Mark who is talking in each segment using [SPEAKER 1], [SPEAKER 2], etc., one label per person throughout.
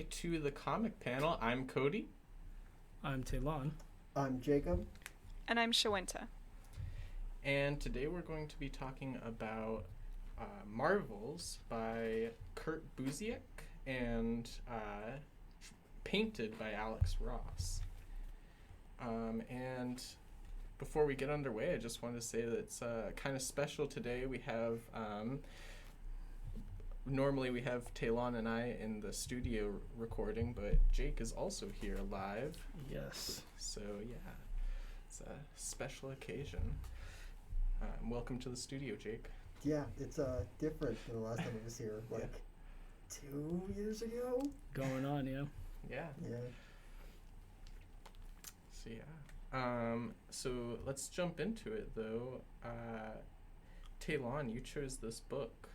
[SPEAKER 1] right to the comic panel. I'm Cody.
[SPEAKER 2] I'm Talon.
[SPEAKER 3] I'm Jacob.
[SPEAKER 4] And I'm Shawenta.
[SPEAKER 1] And today we're going to be talking about Marvels by Kurt Busiek and painted by Alex Ross. And before we get underway, I just wanted to say that it's kind of special today. We have, normally we have Talon and I in the studio recording, but Jake is also here live.
[SPEAKER 2] Yes.
[SPEAKER 1] So yeah, it's a special occasion. Welcome to the studio, Jake.
[SPEAKER 3] Yeah, it's different than the last time I was here, like 2 years ago.
[SPEAKER 2] Going on, yeah.
[SPEAKER 1] Yeah.
[SPEAKER 3] Yeah.
[SPEAKER 1] So yeah. So let's jump into it though. Talon, you chose this book.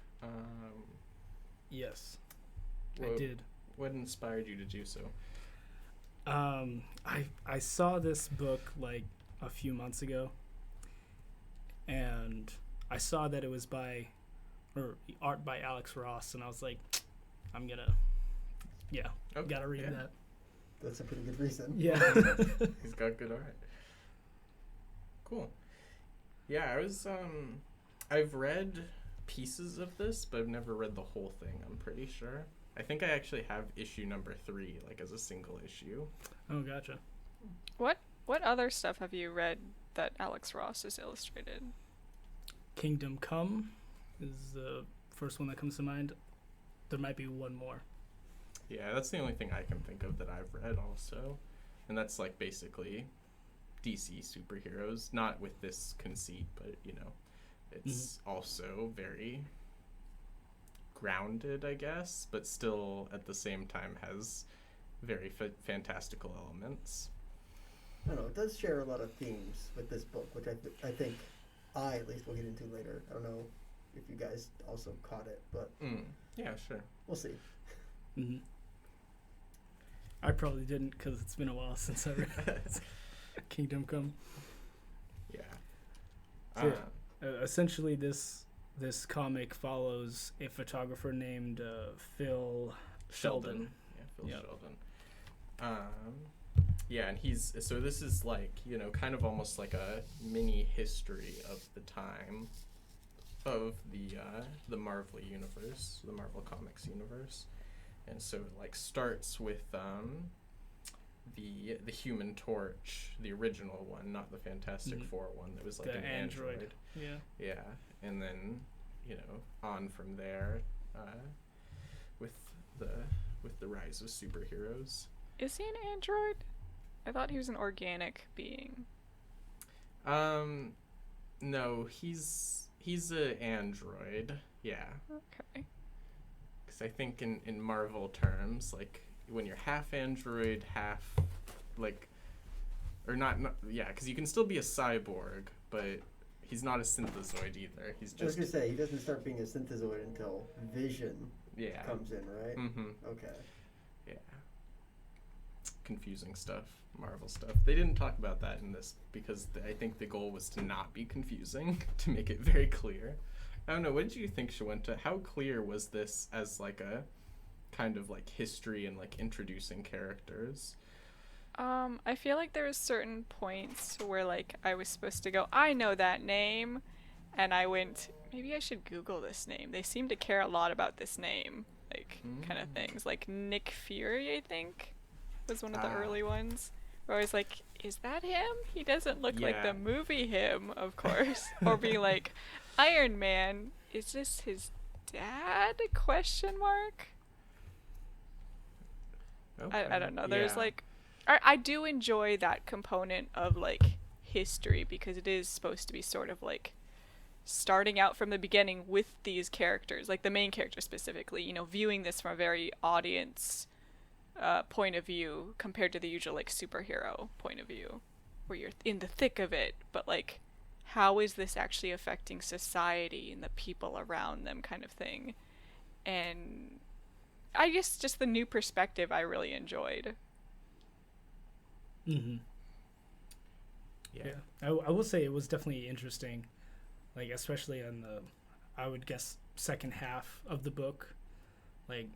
[SPEAKER 2] Yes, I did.
[SPEAKER 1] What inspired you to do so?
[SPEAKER 2] I saw this book like a few months ago, and I saw that it was art by Alex Ross, and I was like, I'm gonna, gotta read that.
[SPEAKER 3] That's a pretty good reason.
[SPEAKER 2] Yeah.
[SPEAKER 1] He's got good art. Cool. Yeah, I've read pieces of this, but I've never read the whole thing, I'm pretty sure. I think I actually have issue number 3, like as a single issue.
[SPEAKER 2] Oh, gotcha.
[SPEAKER 4] What other stuff have you read that Alex Ross has illustrated?
[SPEAKER 2] Kingdom Come is the first one that comes to mind. There might be one more.
[SPEAKER 1] Yeah, that's the only thing I can think of that I've read also. And that's like basically DC superheroes, not with this conceit, but it's also very grounded, I guess, but still at the same time has very fantastical elements.
[SPEAKER 3] I don't know, it does share a lot of themes with this book, which I think I at least will get into later. I don't know if you guys also caught it, but
[SPEAKER 1] yeah, sure.
[SPEAKER 3] We'll see.
[SPEAKER 2] Mm-hmm. I probably didn't because it's been a while since I read Kingdom Come.
[SPEAKER 1] Yeah.
[SPEAKER 2] So, essentially, this comic follows a photographer named Phil Sheldon.
[SPEAKER 1] Yeah, Phil Sheldon. Yeah, and this is like, kind of almost like a mini history of the time of the Marvel universe, the Marvel Comics universe. And so it like starts with the Human Torch, the original one, not the Fantastic Four one that was like an android.
[SPEAKER 2] Yeah.
[SPEAKER 1] Yeah, and then on from there with the rise of superheroes.
[SPEAKER 4] Is he an android? I thought he was an organic being.
[SPEAKER 1] No, he's an android. Yeah.
[SPEAKER 4] Okay.
[SPEAKER 1] Because I think in Marvel terms, like when you're half android, half because you can still be a cyborg, but he's not a synthezoid either. He's just.
[SPEAKER 3] I was gonna say he doesn't start being a synthezoid until Vision comes in, right?
[SPEAKER 1] Mm-hmm.
[SPEAKER 3] Okay.
[SPEAKER 1] Yeah. Confusing stuff, Marvel stuff. They didn't talk about that in this because I think the goal was to not be confusing, to make it very clear. I don't know, what did you think, Shawenta? How clear was this as like a kind of like history and like introducing characters?
[SPEAKER 4] I feel like there was certain points where like I was supposed to go, I know that name, and I went, maybe I should Google this name. They seem to care a lot about this name, like kind of things. Like Nick Fury, I think, was one of the early ones. Where I was like, is that him? He doesn't look like the movie him, of course. Or be like, Iron Man, is this his dad? Question mark.
[SPEAKER 1] Okay.
[SPEAKER 4] I don't know. There's like, I do enjoy that component of like history because it is supposed to be sort of like starting out from the beginning with these characters, like the main character specifically, viewing this from a very audience point of view compared to the usual like superhero point of view where you're in the thick of it, but like how is this actually affecting society and the people around them kind of thing. And I guess just the new perspective I really enjoyed.
[SPEAKER 2] Mm-hmm. Yeah. I will say it was definitely interesting, like especially in the, I would guess, second half of the book, like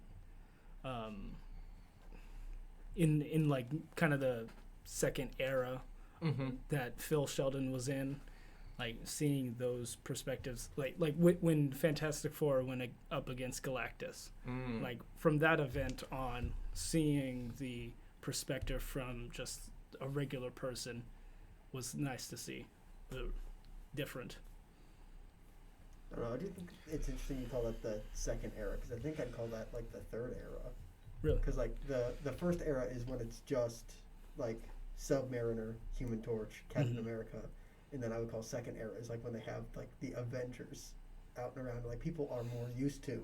[SPEAKER 2] in like kind of the second era
[SPEAKER 1] Mm-hmm.
[SPEAKER 2] that Phil Sheldon was in, like seeing those perspectives, like when Fantastic Four went up against Galactus, like from that event on, seeing the perspective from just a regular person was nice to see. Different.
[SPEAKER 3] I don't know. I do think it's interesting you call that the second era, because I think I'd call that like the third era.
[SPEAKER 2] Really?
[SPEAKER 3] Because like the first era is when it's just like Submariner, Human Torch, Captain America, and then I would call second era is like when they have like the Avengers out and around. Like people are more used to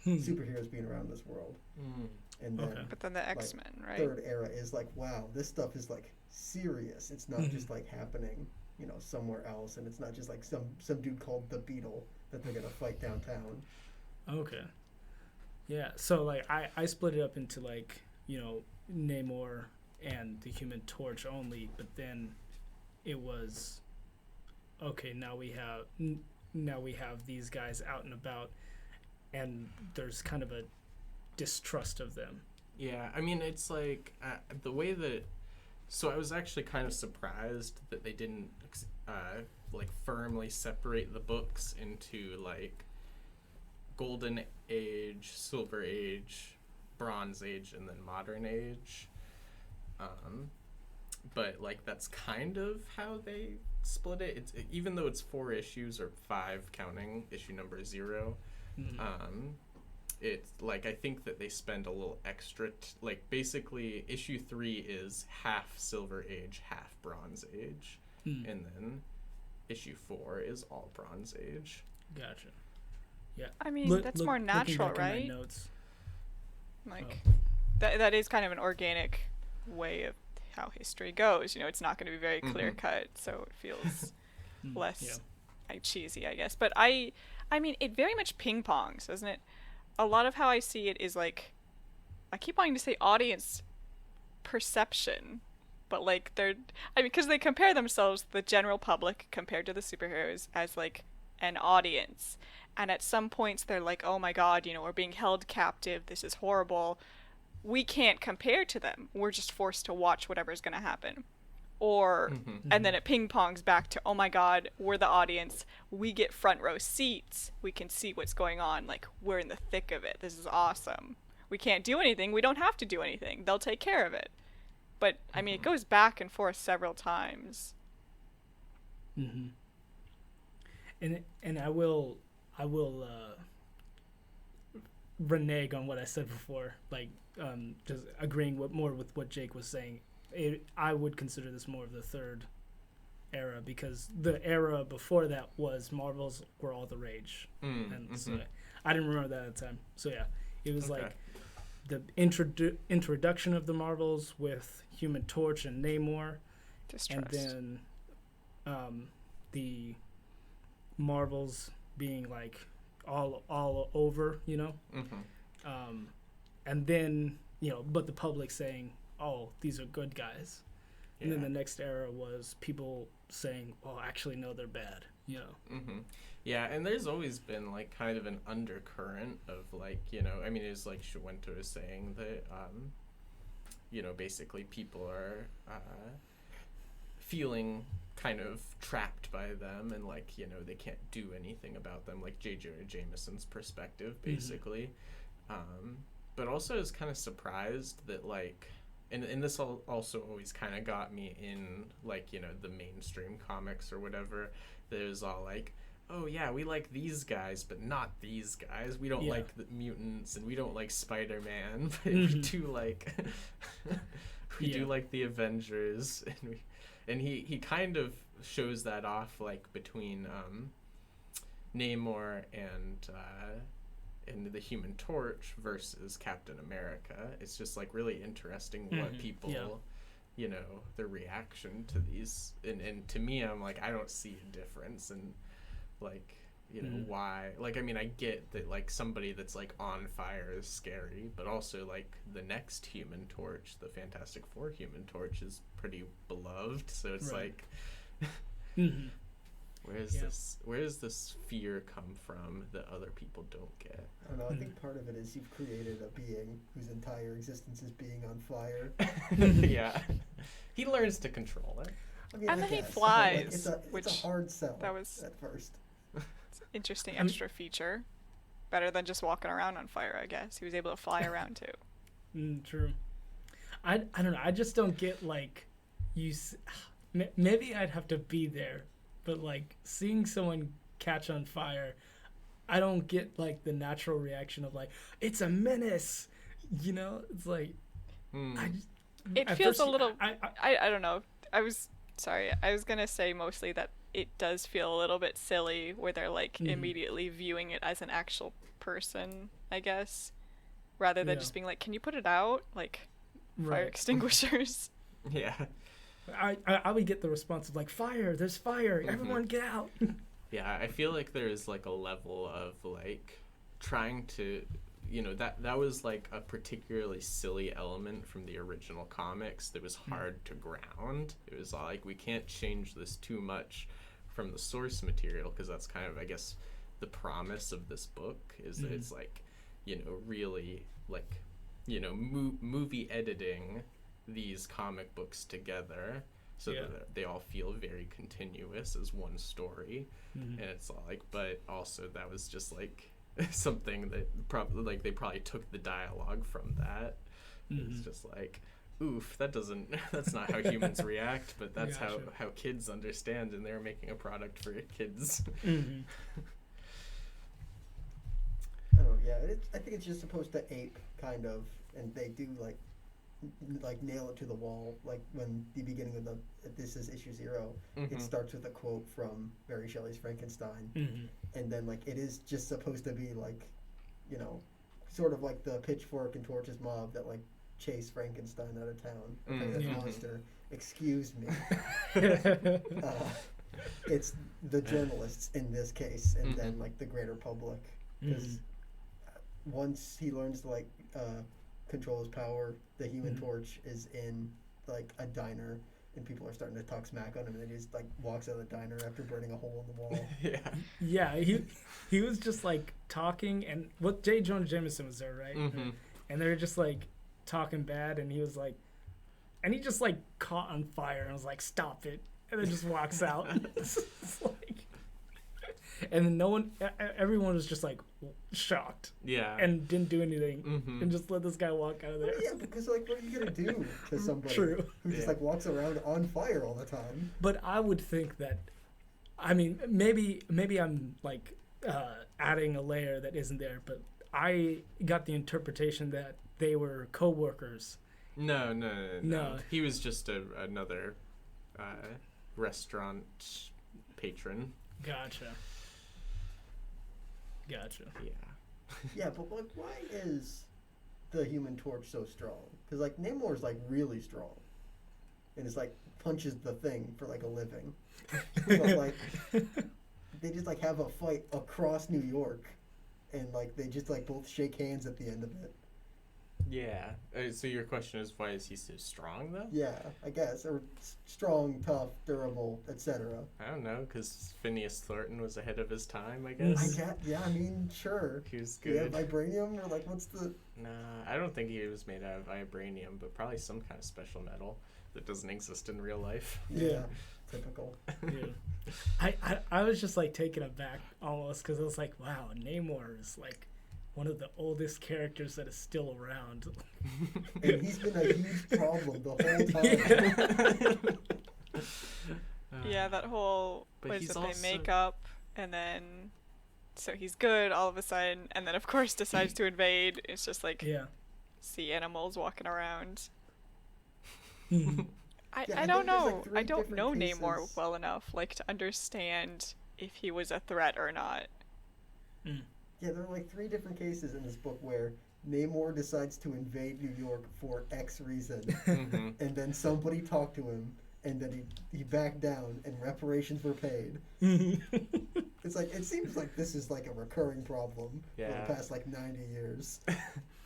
[SPEAKER 3] superheroes being around this world. And then
[SPEAKER 4] But then the X-Men, right?
[SPEAKER 3] third era is like, wow, this stuff is like serious. It's not just like happening, you know, somewhere else, and it's not just like some dude called the Beetle that they're gonna fight downtown.
[SPEAKER 2] Okay. Yeah. So like I split it up into like, you know, Namor and the Human Torch only, but then it was okay. Now we have these guys out and about, and there's kind of a distrust of them.
[SPEAKER 1] Yeah, I mean, it's like the way that. So I was actually kind of surprised that they didn't like firmly separate the books into like Golden Age, Silver Age, Bronze Age, and then Modern Age. But like that's kind of how they split it. It's even though it's 4 issues or 5 counting issue number 0. It's like I think that they spend a little extra. Like basically, issue 3 is half Silver Age, half Bronze Age, and then issue 4 is all Bronze Age.
[SPEAKER 2] Gotcha. Yeah.
[SPEAKER 4] I mean, that's more natural, right?
[SPEAKER 2] Notes.
[SPEAKER 4] Like that is kind of an organic way of how history goes. You know, it's not going to be very clear cut, so it feels less like cheesy, I guess. But I mean, it very much ping pongs, doesn't it? A lot of how I see it is like, I keep wanting to say audience perception, but like because they compare themselves, the general public compared to the superheroes, as like an audience. And at some points they're like, oh my god, you know, we're being held captive, this is horrible. We can't compare to them. We're just forced to watch whatever's going to happen. Or, and then it ping pongs back to, oh my god, we're the audience. We get front row seats. We can see what's going on. Like, we're in the thick of it. This is awesome. We can't do anything. We don't have to do anything. They'll take care of it. But, I mean, it goes back and forth several times.
[SPEAKER 2] And I will renege on what I said before, like just agreeing more with what Jake was saying. I would consider this more of the third era, because the era before that was Marvels were all the rage, and so I didn't remember that at the time. So yeah, it was like the introduction of the Marvels with Human Torch and Namor,
[SPEAKER 4] Distrust.
[SPEAKER 2] and then the Marvels being like all over, you know, and then, you know, but the public saying, oh, these are good guys. And then the next era was people saying, oh, actually, no, they're bad, you know.
[SPEAKER 1] Yeah, and there's always been, like, kind of an undercurrent of, like, you know, I mean, it's like Shawento is saying that, you know, basically people are feeling kind of trapped by them, and, like, you know, they can't do anything about them, like J. Jonah Jameson's perspective, basically. But also is kind of surprised that, like, and this also always kind of got me in, like, you know, the mainstream comics or whatever. There's all like, oh yeah, we like these guys, but not these guys. We don't like the mutants, and we don't like Spider-Man, but we do like we do like the Avengers, and he kind of shows that off, like, between Namor and the Human Torch versus Captain America. It's just, like, really interesting what people, you know, their reaction to these, and to me, I'm like, I don't see a difference, and, like, you know, why, like, I mean, I get that, like, somebody that's, like, on fire is scary, but also, like, the next Human Torch, the Fantastic Four Human Torch, is pretty beloved, so it's like
[SPEAKER 2] Yeah.
[SPEAKER 1] Where does this fear come from that other people don't get?
[SPEAKER 3] I don't know. I think part of it is you've created a being whose entire existence is being on fire.
[SPEAKER 1] Yeah. He learns to control it.
[SPEAKER 3] I mean,
[SPEAKER 4] And
[SPEAKER 3] I
[SPEAKER 4] then he
[SPEAKER 3] guess, but,
[SPEAKER 4] flies,
[SPEAKER 3] it's a
[SPEAKER 4] which
[SPEAKER 3] hard sell
[SPEAKER 4] that was-
[SPEAKER 3] at first.
[SPEAKER 4] Interesting
[SPEAKER 2] I'm-
[SPEAKER 4] extra feature. Better than just walking around on fire, I guess. He was able to fly around too.
[SPEAKER 2] True. I don't know. I just don't get like maybe I'd have to be there, but like seeing someone catch on fire, I don't get like the natural reaction of like it's a menace. You know, it's like I just,
[SPEAKER 4] It
[SPEAKER 2] at
[SPEAKER 4] feels
[SPEAKER 2] first,
[SPEAKER 4] a little.
[SPEAKER 2] I
[SPEAKER 4] I don't know. I was gonna say mostly that it does feel a little bit silly where they're like
[SPEAKER 2] Mhm.
[SPEAKER 4] immediately viewing it as an actual person, I guess, rather than
[SPEAKER 2] Yeah.
[SPEAKER 4] just being like, "Can you put it out?" Like fire
[SPEAKER 2] right.
[SPEAKER 4] extinguishers.
[SPEAKER 1] Yeah.
[SPEAKER 2] I would get the response of like fire. There's fire.
[SPEAKER 1] Mhm.
[SPEAKER 2] Everyone get out.
[SPEAKER 1] Yeah, I feel like there's like a level of like trying to, that was like a particularly silly element from the original comics that was hard to ground. It was like we can't change this too much from the source material because that's kind of, I guess, the promise of this book is that it's like, really like, movie editing these comic books together so
[SPEAKER 2] Yeah.
[SPEAKER 1] that they all feel very continuous as one story.
[SPEAKER 2] Mhm.
[SPEAKER 1] And it's like, but also that was just like something that probably like they probably took the dialogue from that. It's
[SPEAKER 2] Mhm.
[SPEAKER 1] just like, oof, that's not how humans react, but that's
[SPEAKER 2] Gotcha.
[SPEAKER 1] how kids understand, and they're making a product for kids.
[SPEAKER 2] Mhm.
[SPEAKER 3] I don't know. Yeah, I think it's just supposed to ape kind of, and they do like nail it to the wall. Like when the beginning of this is issue 0,
[SPEAKER 1] Mhm.
[SPEAKER 3] it starts with a quote from Mary Shelley's Frankenstein,
[SPEAKER 2] Mhm.
[SPEAKER 3] and then like it is just supposed to be like, sort of like the pitchfork and torches mob that like chase Frankenstein out of town. Okay, that's
[SPEAKER 2] Yeah.
[SPEAKER 3] monster. Excuse me. It's the journalists in this case, and then like the greater public, because once he learns to like control his power, the Human Torch is in like a diner, and people are starting to talk smack on him, and then he just like walks out of the diner after burning a hole in the wall.
[SPEAKER 1] Yeah.
[SPEAKER 2] Yeah, he was just like talking, and what J. Jonah Jameson was there, right?
[SPEAKER 1] Mhm.
[SPEAKER 2] And they were just like talking bad, and he was like, and he just like caught on fire and was like, "Stop it!" and then just walks out. It's like, and then everyone was just like shocked
[SPEAKER 1] Yeah.
[SPEAKER 2] and didn't do anything,
[SPEAKER 1] Mhm.
[SPEAKER 2] and just let this guy walk out of there.
[SPEAKER 3] Yeah, because like, what are you gonna do to somebody
[SPEAKER 2] True.
[SPEAKER 3] who just
[SPEAKER 1] Yeah.
[SPEAKER 3] like walks around on fire all the time?
[SPEAKER 2] But I would think that, I mean, maybe I'm like adding a layer that isn't there, but I got the interpretation that they were co-workers.
[SPEAKER 1] No.
[SPEAKER 2] No.
[SPEAKER 1] He was just another restaurant patron.
[SPEAKER 2] Gotcha.
[SPEAKER 1] Yeah.
[SPEAKER 3] Yeah, but like, why is the Human Torch so strong? Because like Namor's like really strong, and it's like punches the thing for like a living. But like, they just like have a fight across New York, and like they just like both shake hands at the end of it.
[SPEAKER 1] Yeah. So your question is, why is he so strong though?
[SPEAKER 3] Yeah, I guess, or strong, tough, durable, etc.
[SPEAKER 1] I don't know, because Phineas Thornton was ahead of his time, I
[SPEAKER 3] I
[SPEAKER 1] guess.
[SPEAKER 3] get, yeah, I mean, sure.
[SPEAKER 1] He was
[SPEAKER 3] Do you have
[SPEAKER 1] good.
[SPEAKER 3] vibranium, or like, what's the?
[SPEAKER 1] Nah, I don't think he was made out of vibranium, but probably some kind of special metal that doesn't exist in real life.
[SPEAKER 2] Yeah.
[SPEAKER 3] Typical.
[SPEAKER 2] Yeah. I was just like taken aback almost because I was like, wow, Namor is like one of the oldest characters that is still around.
[SPEAKER 3] And he's been a huge problem the whole time.
[SPEAKER 4] Yeah, that whole
[SPEAKER 1] But
[SPEAKER 4] what is
[SPEAKER 1] he's
[SPEAKER 4] it?
[SPEAKER 1] also-
[SPEAKER 4] They make up, and then so he's good all of a sudden, and then of course decides to invade. It's just like
[SPEAKER 2] Yeah.
[SPEAKER 4] sea animals walking around.
[SPEAKER 2] Mhm.
[SPEAKER 4] I
[SPEAKER 3] Yeah, I
[SPEAKER 4] don't
[SPEAKER 3] think there's,
[SPEAKER 4] know.
[SPEAKER 3] like, three
[SPEAKER 4] I don't
[SPEAKER 3] different
[SPEAKER 4] know Namor
[SPEAKER 3] cases.
[SPEAKER 4] well enough, like to understand if he was a threat or not.
[SPEAKER 3] Yeah, there are like 3 different cases in this book where Namor decides to invade New York for X reason,
[SPEAKER 1] Mhm.
[SPEAKER 3] and then somebody talked to him, and then he backed down, and reparations were paid. It's like, it seems like this is like a recurring problem for
[SPEAKER 1] Yeah.
[SPEAKER 3] the past like 90 years.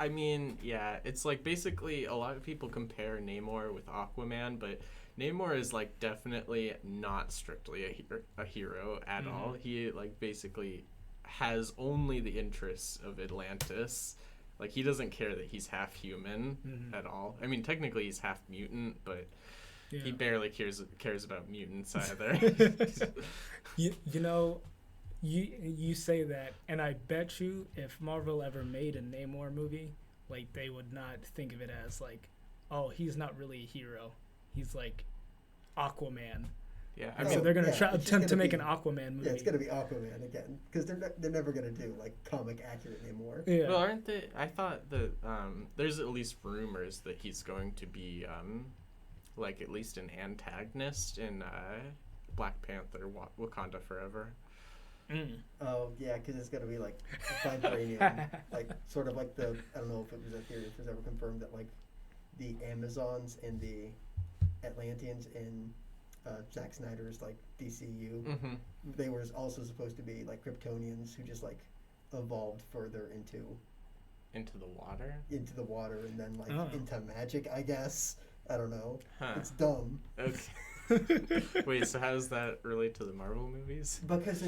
[SPEAKER 1] I mean, yeah, it's like basically a lot of people compare Namor with Aquaman, but Namor is like definitely not strictly a hero at all. He like basically has only the interests of Atlantis. Like he doesn't care that he's half human at all. I mean, technically he's half mutant, but he barely cares about mutants either.
[SPEAKER 2] You know, you say that, and I bet you if Marvel ever made a Namor movie, like they would not think of it as like, oh, he's not really a hero. He's like Aquaman.
[SPEAKER 1] Yeah,
[SPEAKER 2] I mean, so they're gonna attempt to make an Aquaman movie.
[SPEAKER 3] Yeah, it's gonna be Aquaman again because they're never gonna do like comic accurate anymore.
[SPEAKER 2] Yeah.
[SPEAKER 1] Well, aren't they? I thought that there's at least rumors that he's going to be like at least an antagonist in Black Panther, Wakanda Forever.
[SPEAKER 3] Oh yeah, because it's gonna be like vibranium, like sort of like the I don't know if it was a theory if it was ever confirmed that like the Amazons and the Atlanteans in Zack Snyder's like DCU, they were also supposed to be like Kryptonians who just like evolved further into
[SPEAKER 1] the water, and then like into magic, I guess. I don't know. It's dumb. Okay. Wait, so how does that relate to the Marvel movies?
[SPEAKER 3] Because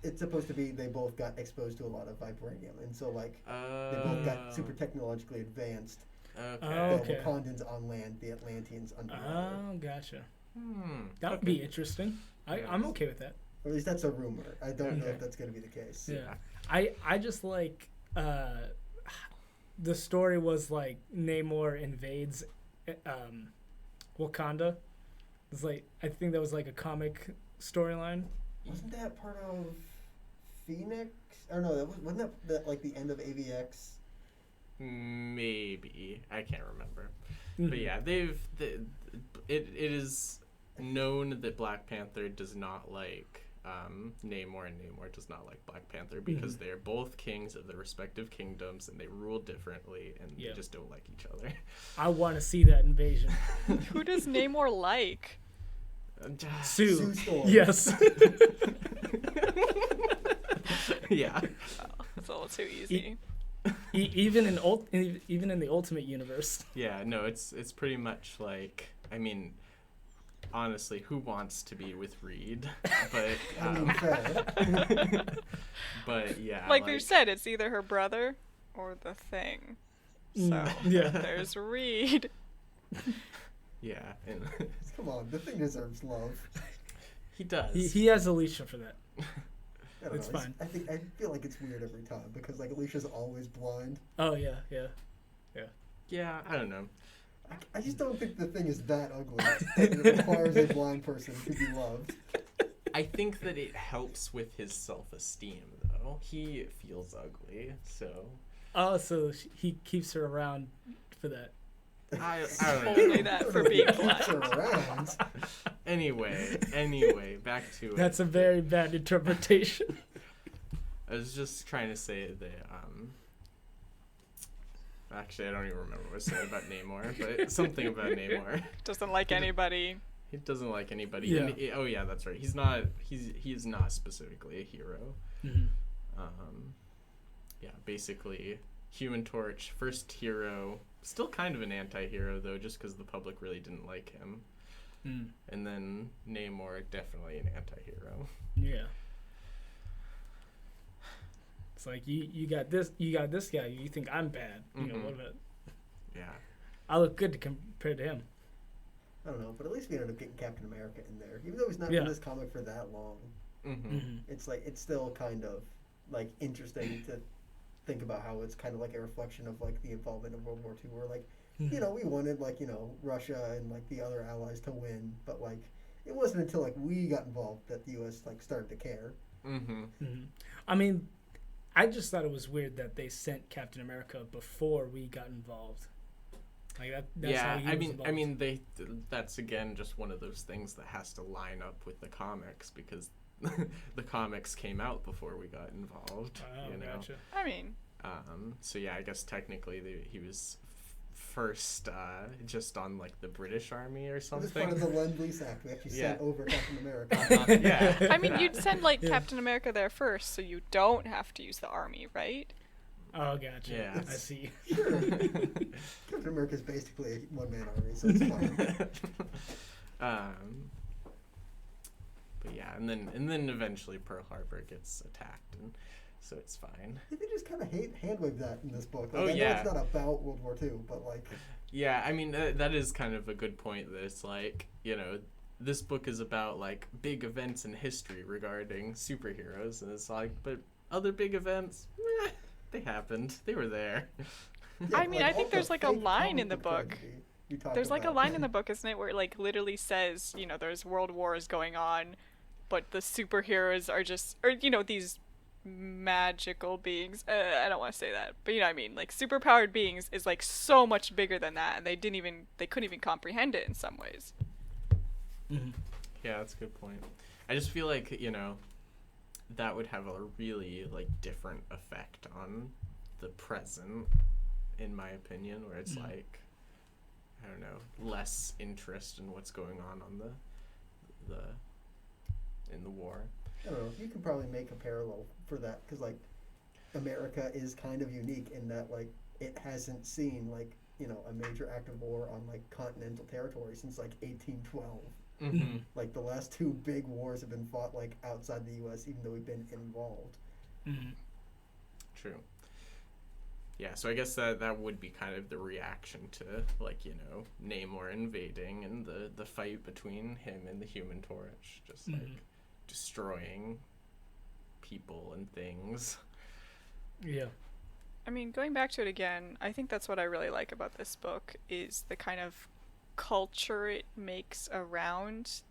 [SPEAKER 3] it's supposed to be they both got exposed to a lot of vibranium, and so like they both got super technologically advanced.
[SPEAKER 1] Okay.
[SPEAKER 3] The Wakandans on land, the Atlanteans underwater.
[SPEAKER 2] Oh, gotcha. That would be interesting. I'm okay with that.
[SPEAKER 3] Or at least that's a rumor. I don't know if that's going to be the case.
[SPEAKER 2] Yeah. I just like the story was like Namor invades Wakanda. It's like I think that was like a comic storyline.
[SPEAKER 3] Wasn't that part of Phoenix? Or no, wasn't that like the end of AVX?
[SPEAKER 1] Maybe. I can't remember. But yeah, it is known that Black Panther does not like Namor, and Namor does not like Black Panther because they're both kings of their respective kingdoms and they rule differently and they just don't like each other.
[SPEAKER 2] I want to see that invasion.
[SPEAKER 4] Who does Namor like?
[SPEAKER 2] Sue.
[SPEAKER 3] Storm.
[SPEAKER 2] Yes.
[SPEAKER 1] Yeah.
[SPEAKER 4] Oh, it's a little too easy.
[SPEAKER 2] Even in the Ultimate Universe.
[SPEAKER 1] Yeah, no, it's pretty much like, I mean, honestly, who wants to be with Reed? But
[SPEAKER 3] I mean, fair.
[SPEAKER 1] but yeah,
[SPEAKER 4] like you said, it's either her brother or the Thing. So there's Reed.
[SPEAKER 1] Yeah. And
[SPEAKER 3] come on, the Thing deserves love.
[SPEAKER 1] He does.
[SPEAKER 2] He has Alicia for that.
[SPEAKER 3] It's
[SPEAKER 2] fine.
[SPEAKER 3] I feel like it's weird every time because like Alicia's always blind.
[SPEAKER 2] Oh yeah.
[SPEAKER 1] Yeah, I don't know.
[SPEAKER 3] I just don't think the Thing is that ugly that it requires a blind person to be loved.
[SPEAKER 1] I think that it helps with his self-esteem, though. He feels ugly, so.
[SPEAKER 2] Oh, so he keeps her around for that.
[SPEAKER 1] I don't know.
[SPEAKER 4] Only that for being black.
[SPEAKER 3] Around.
[SPEAKER 1] Anyway, back to it.
[SPEAKER 2] That's a very bad interpretation.
[SPEAKER 1] I was just trying to say that, actually, I don't even remember what I said about Namor, but something about Namor.
[SPEAKER 4] Doesn't like anybody.
[SPEAKER 1] He doesn't like anybody.
[SPEAKER 2] Yeah.
[SPEAKER 1] And oh yeah, that's right. He is not specifically a hero. Yeah, basically, Human Torch, first hero, still kind of an anti-hero though, just because the public really didn't like him. And then Namor, definitely an anti-hero.
[SPEAKER 2] Yeah. It's like you got this guy. You think I'm bad? You know what about?
[SPEAKER 1] Yeah.
[SPEAKER 2] I look good compared to him.
[SPEAKER 3] I don't know, but at least we ended up getting Captain America in there, even though he's not in this comic for that long. It's like it's still kind of like interesting to think about how it's kind of like a reflection of like the involvement of World War II, where like you know we wanted like Russia and like the other allies to win, but like it wasn't until like we got involved that the U.S. like started to care.
[SPEAKER 2] I mean, I just thought it was weird that they sent Captain America before we got involved. Like that's
[SPEAKER 1] yeah,
[SPEAKER 2] how he was involved.
[SPEAKER 1] I mean, that's again just one of those things that has to line up with the comics because the comics came out before we got involved.
[SPEAKER 2] Oh, gotcha.
[SPEAKER 4] I mean.
[SPEAKER 1] So yeah, I guess technically he was first just on like the British Army or something.
[SPEAKER 3] It was part of the Lend-Lease Act. We actually sent over Captain America.
[SPEAKER 1] Yeah.
[SPEAKER 4] I mean, you'd send like Captain America there first, so you don't have to use the army, right?
[SPEAKER 2] Oh, gotcha.
[SPEAKER 1] Yeah.
[SPEAKER 2] I see.
[SPEAKER 3] Sure. Captain America's basically a one-man army, so it's fine.
[SPEAKER 1] But yeah, and then eventually Pearl Harbor gets attacked, and so it's fine.
[SPEAKER 3] They just kind of hand-wave that in this book. Like,
[SPEAKER 1] Oh,
[SPEAKER 3] I
[SPEAKER 1] yeah.
[SPEAKER 3] know it's not about World War II, but like...
[SPEAKER 1] Yeah, I mean, that is kind of a good point, that it's like, this book is about, like, big events in history regarding superheroes, and it's like, but other big events, they happened. They were there.
[SPEAKER 3] Yeah,
[SPEAKER 4] I mean,
[SPEAKER 3] like,
[SPEAKER 4] I think
[SPEAKER 3] all
[SPEAKER 4] there's
[SPEAKER 3] the
[SPEAKER 4] like a
[SPEAKER 3] fake
[SPEAKER 4] line in
[SPEAKER 3] comic
[SPEAKER 4] the book.
[SPEAKER 3] tragedy you talk
[SPEAKER 4] There's like a
[SPEAKER 3] about.
[SPEAKER 4] line in the book, isn't it, where it like literally says, there's world wars going on, but the superheroes are just, or these magical beings. I don't want to say that, but you know what I mean. Like superpowered beings is like so much bigger than that, and they couldn't even comprehend it in some ways.
[SPEAKER 2] Mm-hmm.
[SPEAKER 1] Yeah, that's a good point. I just feel like, that would have a really, like, different effect on the present, in my opinion, where it's like, I don't know, less interest in what's going on in the war.
[SPEAKER 3] I don't know. You could probably make a parallel for that, because like America is kind of unique in that like it hasn't seen like a major active war on like continental territory since like 1812.
[SPEAKER 1] Mm-hmm.
[SPEAKER 3] Like the last two big wars have been fought like outside the U.S. even though we've been involved.
[SPEAKER 2] Mm-hmm.
[SPEAKER 1] True. Yeah, so I guess that would be kind of the reaction to, like, Namor invading and the fight between him and the Human Torch, just like destroying people and things.
[SPEAKER 2] Yeah.
[SPEAKER 4] I mean, going back to it again, I think that's what I really like about this book is the kind of culture it makes around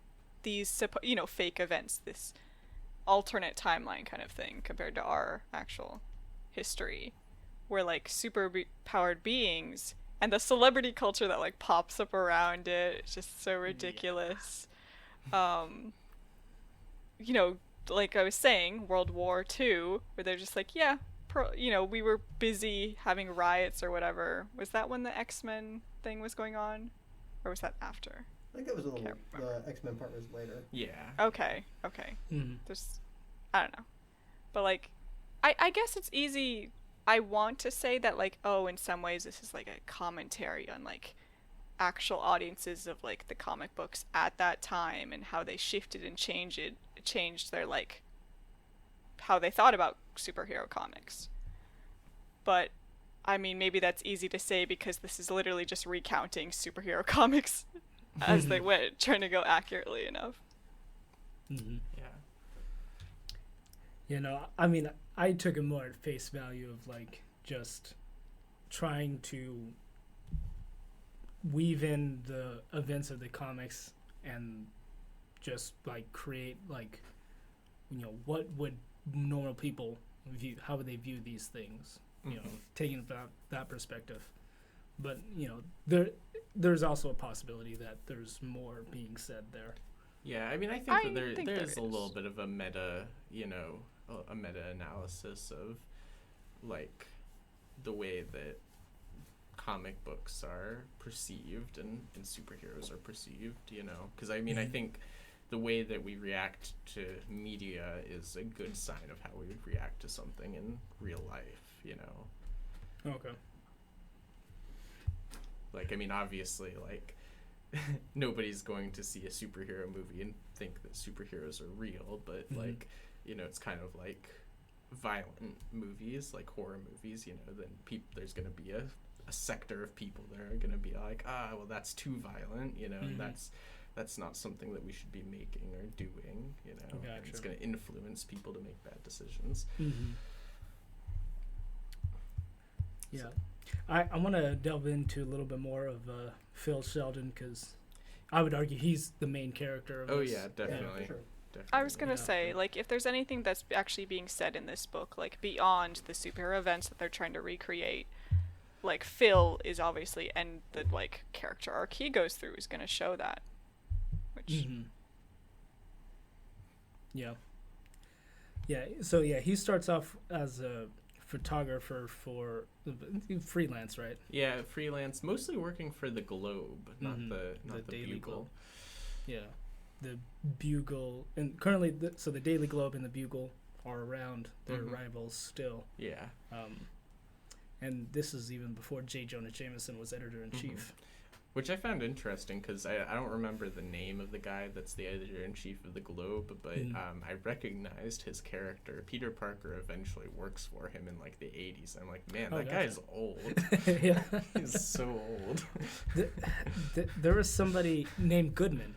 [SPEAKER 4] these, fake events, this alternate timeline kind of thing compared to our actual history, where like powered beings and the celebrity culture that like pops up around it, it's just so ridiculous. Like I was saying, World War II, where they're just like, yeah, we were busy having riots or whatever. Was that when the X-Men thing was going on? Or was that after?
[SPEAKER 3] I think that was a little. The X-Men part was later.
[SPEAKER 1] Yeah.
[SPEAKER 4] Okay.
[SPEAKER 2] Mm-hmm.
[SPEAKER 4] I don't know. But like, I guess it's easy. I want to say that like, oh, in some ways this is like a commentary on like actual audiences of like the comic books at that time and how they shifted and changed their like how they thought about superhero comics. But I mean, maybe that's easy to say because this is literally just recounting superhero comics as they went, trying to go accurately enough.
[SPEAKER 2] Mm-hmm.
[SPEAKER 1] Yeah.
[SPEAKER 2] I mean, I took it more at face value of like just trying to weave in the events of the comics and just like create like what would normal people view, how would they view these things, taking that perspective. But there's also a possibility that there's more being said there.
[SPEAKER 1] Yeah, I mean, I think that there's a
[SPEAKER 4] is.
[SPEAKER 1] little bit of a meta analysis of like the way that comic books are perceived and superheroes are perceived, because I mean, I think the way that we react to media is a good sign of how we react to something in real life,
[SPEAKER 2] Okay.
[SPEAKER 1] Like, I mean, obviously, like, nobody's going to see a superhero movie and think that superheroes are real, but, like, it's kind of like violent movies, like horror movies, then there's going to be a sector of people that are going to be like, well, that's too violent, and that's not something that we should be making or doing,
[SPEAKER 2] Gotcha.
[SPEAKER 1] And it's going to influence people to make bad decisions.
[SPEAKER 2] Mm-hmm. Yeah. I want to delve into a little bit more of Phil Sheldon because I would argue he's the main character of this.
[SPEAKER 1] Yeah, definitely.
[SPEAKER 3] Yeah, for sure.
[SPEAKER 1] Definitely.
[SPEAKER 4] I was gonna say, like, if there's anything that's actually being said in this book, like, beyond the superhero events that they're trying to recreate, like, Phil is obviously, and the, like, character arc he goes through is gonna show that. Which...
[SPEAKER 2] Mm-hmm. Yeah. Yeah, so, yeah, he starts off as a photographer for freelance, right?
[SPEAKER 1] Yeah, freelance, mostly working for the Globe, not the
[SPEAKER 2] Daily
[SPEAKER 1] Bugle.
[SPEAKER 2] Globe. Yeah, the Bugle, and currently, the Daily Globe and the Bugle are around. They're rivals still.
[SPEAKER 1] Yeah.
[SPEAKER 2] And this is even before J. Jonah Jameson was editor-in-chief.
[SPEAKER 1] Which I found interesting because I don't remember the name of the guy that's the editor-in-chief of the Globe, but I recognized his character. Peter Parker eventually works for him in like the 80s. I'm like, man, that guy's old.
[SPEAKER 2] Yeah.
[SPEAKER 1] He's so old.
[SPEAKER 2] There was somebody named Goodman.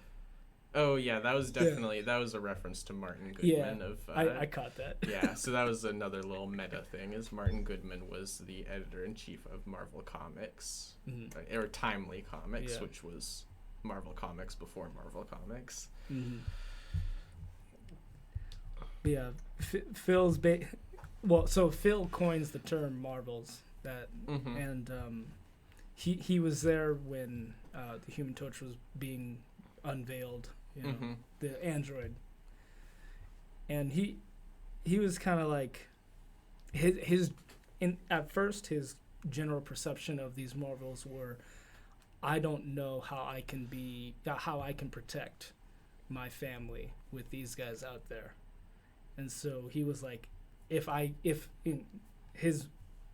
[SPEAKER 1] Oh yeah, that was definitely that was a reference to Martin Goodman.
[SPEAKER 2] I caught that.
[SPEAKER 1] Yeah, so that was another little meta thing. Is Martin Goodman was the editor-in-chief of Marvel Comics, or Timely Comics, which was Marvel Comics before Marvel Comics.
[SPEAKER 2] Yeah, so Phil coins the term Marvels and he was there when the Human Torch was being unveiled. The android, and he was kind of like at first his general perception of these Marvels were, I don't know how I can protect my family with these guys out there. And so he was like, his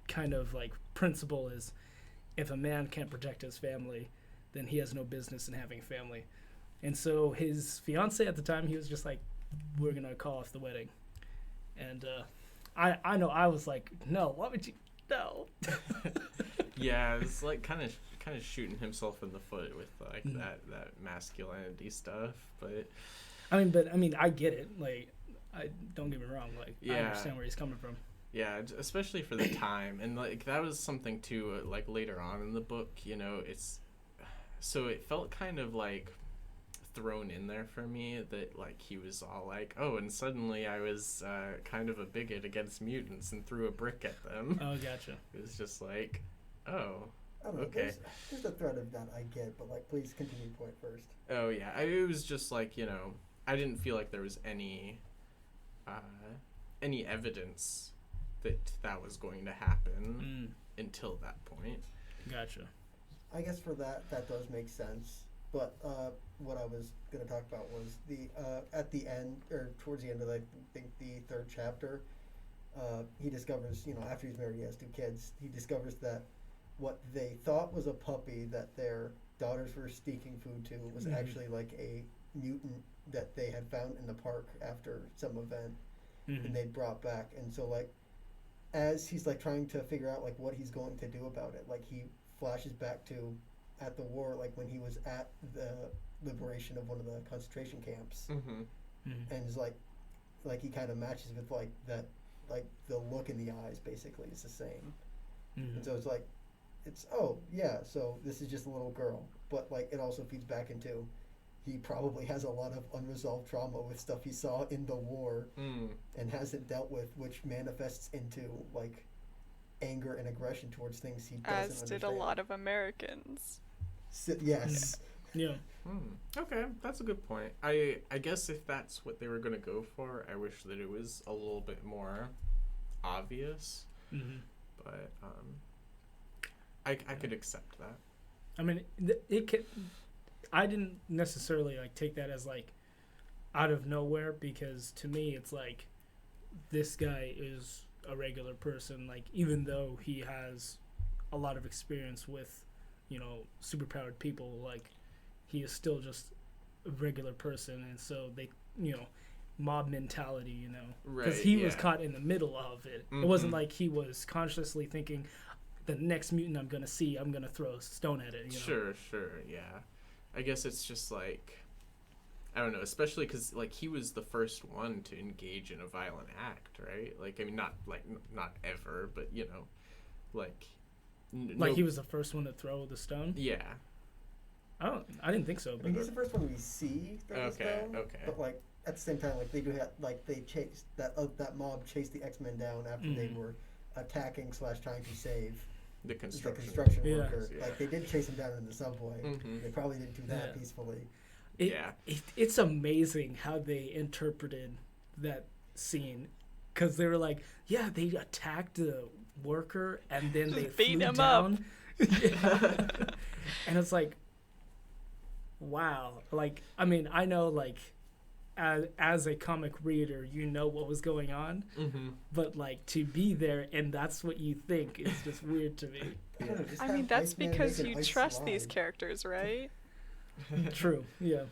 [SPEAKER 2] kind of like principle is, if a man can't protect his family, then he has no business in having a family. And so his fiance at the time, he was just like, we're going to call off the wedding. And I know I was like, no, why would you? No.
[SPEAKER 1] Yeah, it's like kind of shooting himself in the foot with like that masculinity stuff. But
[SPEAKER 2] I mean, I get it. Like, I don't get me wrong. Like, I understand where he's coming from.
[SPEAKER 1] Yeah, especially for the time. And like that was something too, like later on in the book, so it felt kind of like thrown in there for me that like he was all like, oh, and suddenly I was kind of a bigot against mutants and threw a brick at them.
[SPEAKER 2] Oh, gotcha.
[SPEAKER 1] It was just like, oh,
[SPEAKER 3] I don't know,
[SPEAKER 1] okay.
[SPEAKER 3] There's a thread of that I get, but like, please continue point first.
[SPEAKER 1] Oh yeah, it was just like, I didn't feel like there was any evidence that was going to happen until that point.
[SPEAKER 2] Gotcha.
[SPEAKER 3] I guess for that does make sense. But what I was going to talk about was at the end, or towards the end of, I think, the third chapter, he discovers, after he's married, he has 2 kids, he discovers that what they thought was a puppy that their daughters were sneaking food to was actually like a mutant that they had found in the park after some event, and they brought back. And so, like, as he's like trying to figure out like what he's going to do about it, like he flashes back to at the war, like when he was at the liberation of one of the concentration camps, and is like he kind of matches with like that, like the look in the eyes basically is the same. And so it's like, so this is just a little girl, but like it also feeds back into he probably has a lot of unresolved trauma with stuff he saw in the war and hasn't dealt with, which manifests into like anger and aggression towards things he doesn't understand.
[SPEAKER 4] As did a lot of Americans.
[SPEAKER 3] Yes.
[SPEAKER 2] Yeah.
[SPEAKER 1] Okay, that's a good point. I guess if that's what they were going to go for, I wish that it was a little bit more obvious. But I could accept that.
[SPEAKER 2] I mean, I didn't necessarily like take that as like out of nowhere, because to me it's like this guy is a regular person. Like, even though he has a lot of experience with superpowered people, like he is still just a regular person. And so they mob mentality, because he was caught in the middle of it. It wasn't like he was consciously thinking, the next mutant I'm gonna see, I'm gonna throw a stone at it.
[SPEAKER 1] Sure, yeah. I guess it's just like, I don't know, especially because like he was the first one to engage in a violent act, right? Like, I mean, not ever, but like.
[SPEAKER 2] He was the first one to throw the stone?
[SPEAKER 1] Yeah.
[SPEAKER 2] I didn't think so. But
[SPEAKER 3] I mean, he's the first one we see throw the stone. Okay. But like at the same time, like they do have, like they chased that mob chased the X-Men down after they were attacking / trying to save
[SPEAKER 1] the construction
[SPEAKER 3] worker. Yeah. Like they did chase him down in the subway. They probably didn't do that peacefully.
[SPEAKER 2] It's amazing how they interpreted that scene, because they were like, yeah, they attacked the worker and then they
[SPEAKER 4] beat him
[SPEAKER 2] down. And it's like, wow. Like, I mean, I know like as a comic reader, you know what was going on, but like to be there and that's what you think is just weird to me.
[SPEAKER 3] I don't know, just
[SPEAKER 4] I
[SPEAKER 3] have
[SPEAKER 4] mean, that's
[SPEAKER 3] Iceman
[SPEAKER 4] because
[SPEAKER 3] make an
[SPEAKER 4] you
[SPEAKER 3] ice
[SPEAKER 4] trust these
[SPEAKER 3] slide.
[SPEAKER 4] characters, right?
[SPEAKER 2] True. Yeah.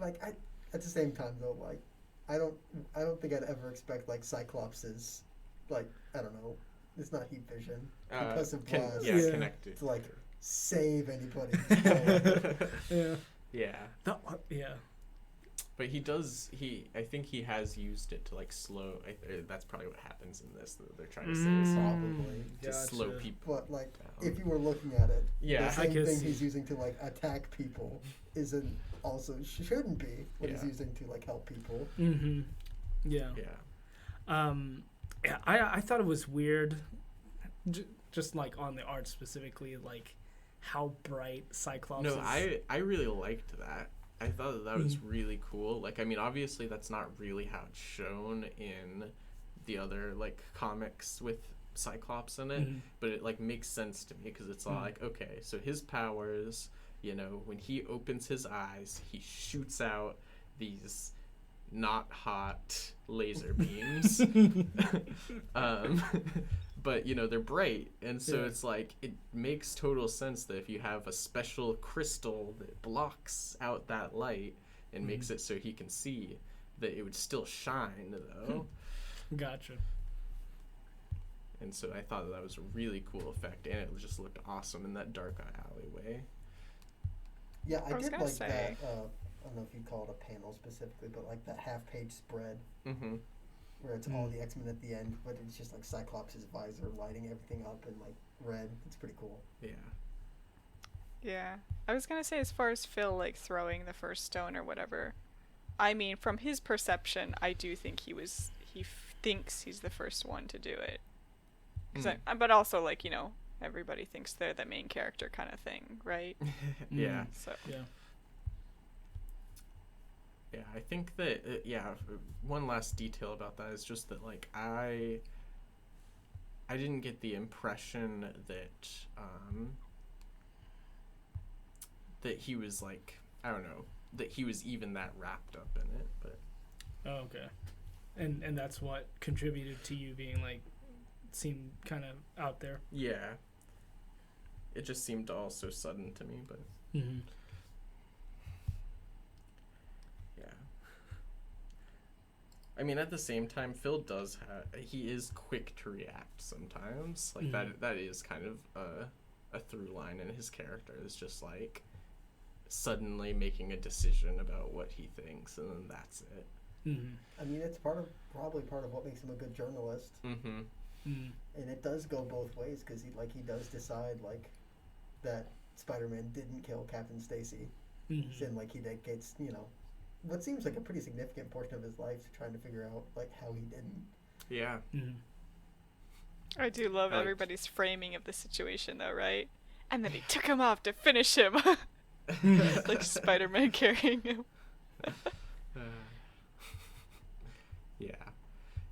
[SPEAKER 3] Like, at the same time though, like, I don't think I'd ever expect like Cyclops's, like, I don't know, it's not heat vision because of blast
[SPEAKER 2] Yeah.
[SPEAKER 1] Connected.
[SPEAKER 3] to like save anybody.
[SPEAKER 2] Yeah.
[SPEAKER 1] Yeah.
[SPEAKER 2] Yeah.
[SPEAKER 1] But I think he has used it to like slow. That's probably what happens in this. They're trying to say is
[SPEAKER 3] Probably.
[SPEAKER 1] to slow people.
[SPEAKER 3] But like,
[SPEAKER 1] down.
[SPEAKER 3] if you were looking at it,
[SPEAKER 1] Yeah.
[SPEAKER 3] the
[SPEAKER 2] I
[SPEAKER 3] same
[SPEAKER 2] can
[SPEAKER 3] thing
[SPEAKER 2] see.
[SPEAKER 3] he's using to like attack people isn't also shouldn't be what he's
[SPEAKER 1] Yeah.
[SPEAKER 3] using to like help people.
[SPEAKER 2] Mm-hmm. Yeah.
[SPEAKER 1] Yeah.
[SPEAKER 2] Yeah, I thought it was weird, just like on the art specifically, like how bright Cyclops
[SPEAKER 1] No,
[SPEAKER 2] is.
[SPEAKER 1] I really liked that. I thought that was really cool. Like, I mean, obviously that's not really how it's shown in the other like comics with Cyclops in it, but it like makes sense to me because it's all like, okay, so his powers, you know, when he opens his eyes, he shoots out these not hot laser beams. But you know they're bright, and so it's like it makes total sense that if you have a special crystal that blocks out that light and makes it so he can see, that it would still shine though.
[SPEAKER 2] Gotcha.
[SPEAKER 1] And so I thought that was a really cool effect, and it just looked awesome in that dark alleyway.
[SPEAKER 3] Yeah, I
[SPEAKER 4] was
[SPEAKER 3] did
[SPEAKER 4] gonna
[SPEAKER 3] like
[SPEAKER 4] say.
[SPEAKER 3] that. I don't know if you'd call it a panel specifically, but like that half-page spread where it's all the X-Men at the end, but it's just like Cyclops' visor lighting everything up in like red. It's pretty cool.
[SPEAKER 1] Yeah.
[SPEAKER 4] Yeah. I was gonna say, as far as Phil like throwing the first stone or whatever, I mean, from his perception, I do think he thinks he's the first one to do it. But also, like, you know, everybody thinks they're the main character kind of thing, right?
[SPEAKER 1] Yeah.
[SPEAKER 4] So.
[SPEAKER 2] Yeah.
[SPEAKER 1] Yeah, I think that one last detail about that is just that like I didn't get the impression that that he was like, I don't know, that he was even that wrapped up in it, but
[SPEAKER 2] Oh, okay. And that's what contributed to you being like seemed kind of out there.
[SPEAKER 1] yeah. It just seemed all so sudden to me, but
[SPEAKER 2] Mm-hmm.
[SPEAKER 1] yeah. I mean, at the same time, Phil he is quick to react sometimes. Like that is kind of a through line in his character. It's just like suddenly making a decision about what he thinks, and then that's it.
[SPEAKER 2] Mm-hmm.
[SPEAKER 3] I mean, it's probably part of what makes him a good journalist.
[SPEAKER 1] Mm-hmm.
[SPEAKER 2] Mm.
[SPEAKER 3] And it does go both ways because he does decide like that Spider-Man didn't kill Captain Stacy.
[SPEAKER 2] Mm-hmm.
[SPEAKER 3] Then like he gets what seems like a pretty significant portion of his life trying to figure out like how he didn't.
[SPEAKER 1] Yeah.
[SPEAKER 2] Mm-hmm.
[SPEAKER 4] I do love
[SPEAKER 1] Like-
[SPEAKER 4] everybody's framing of the situation, though, right? And then he took him off to finish him. Like Spider-Man carrying him.
[SPEAKER 1] Yeah.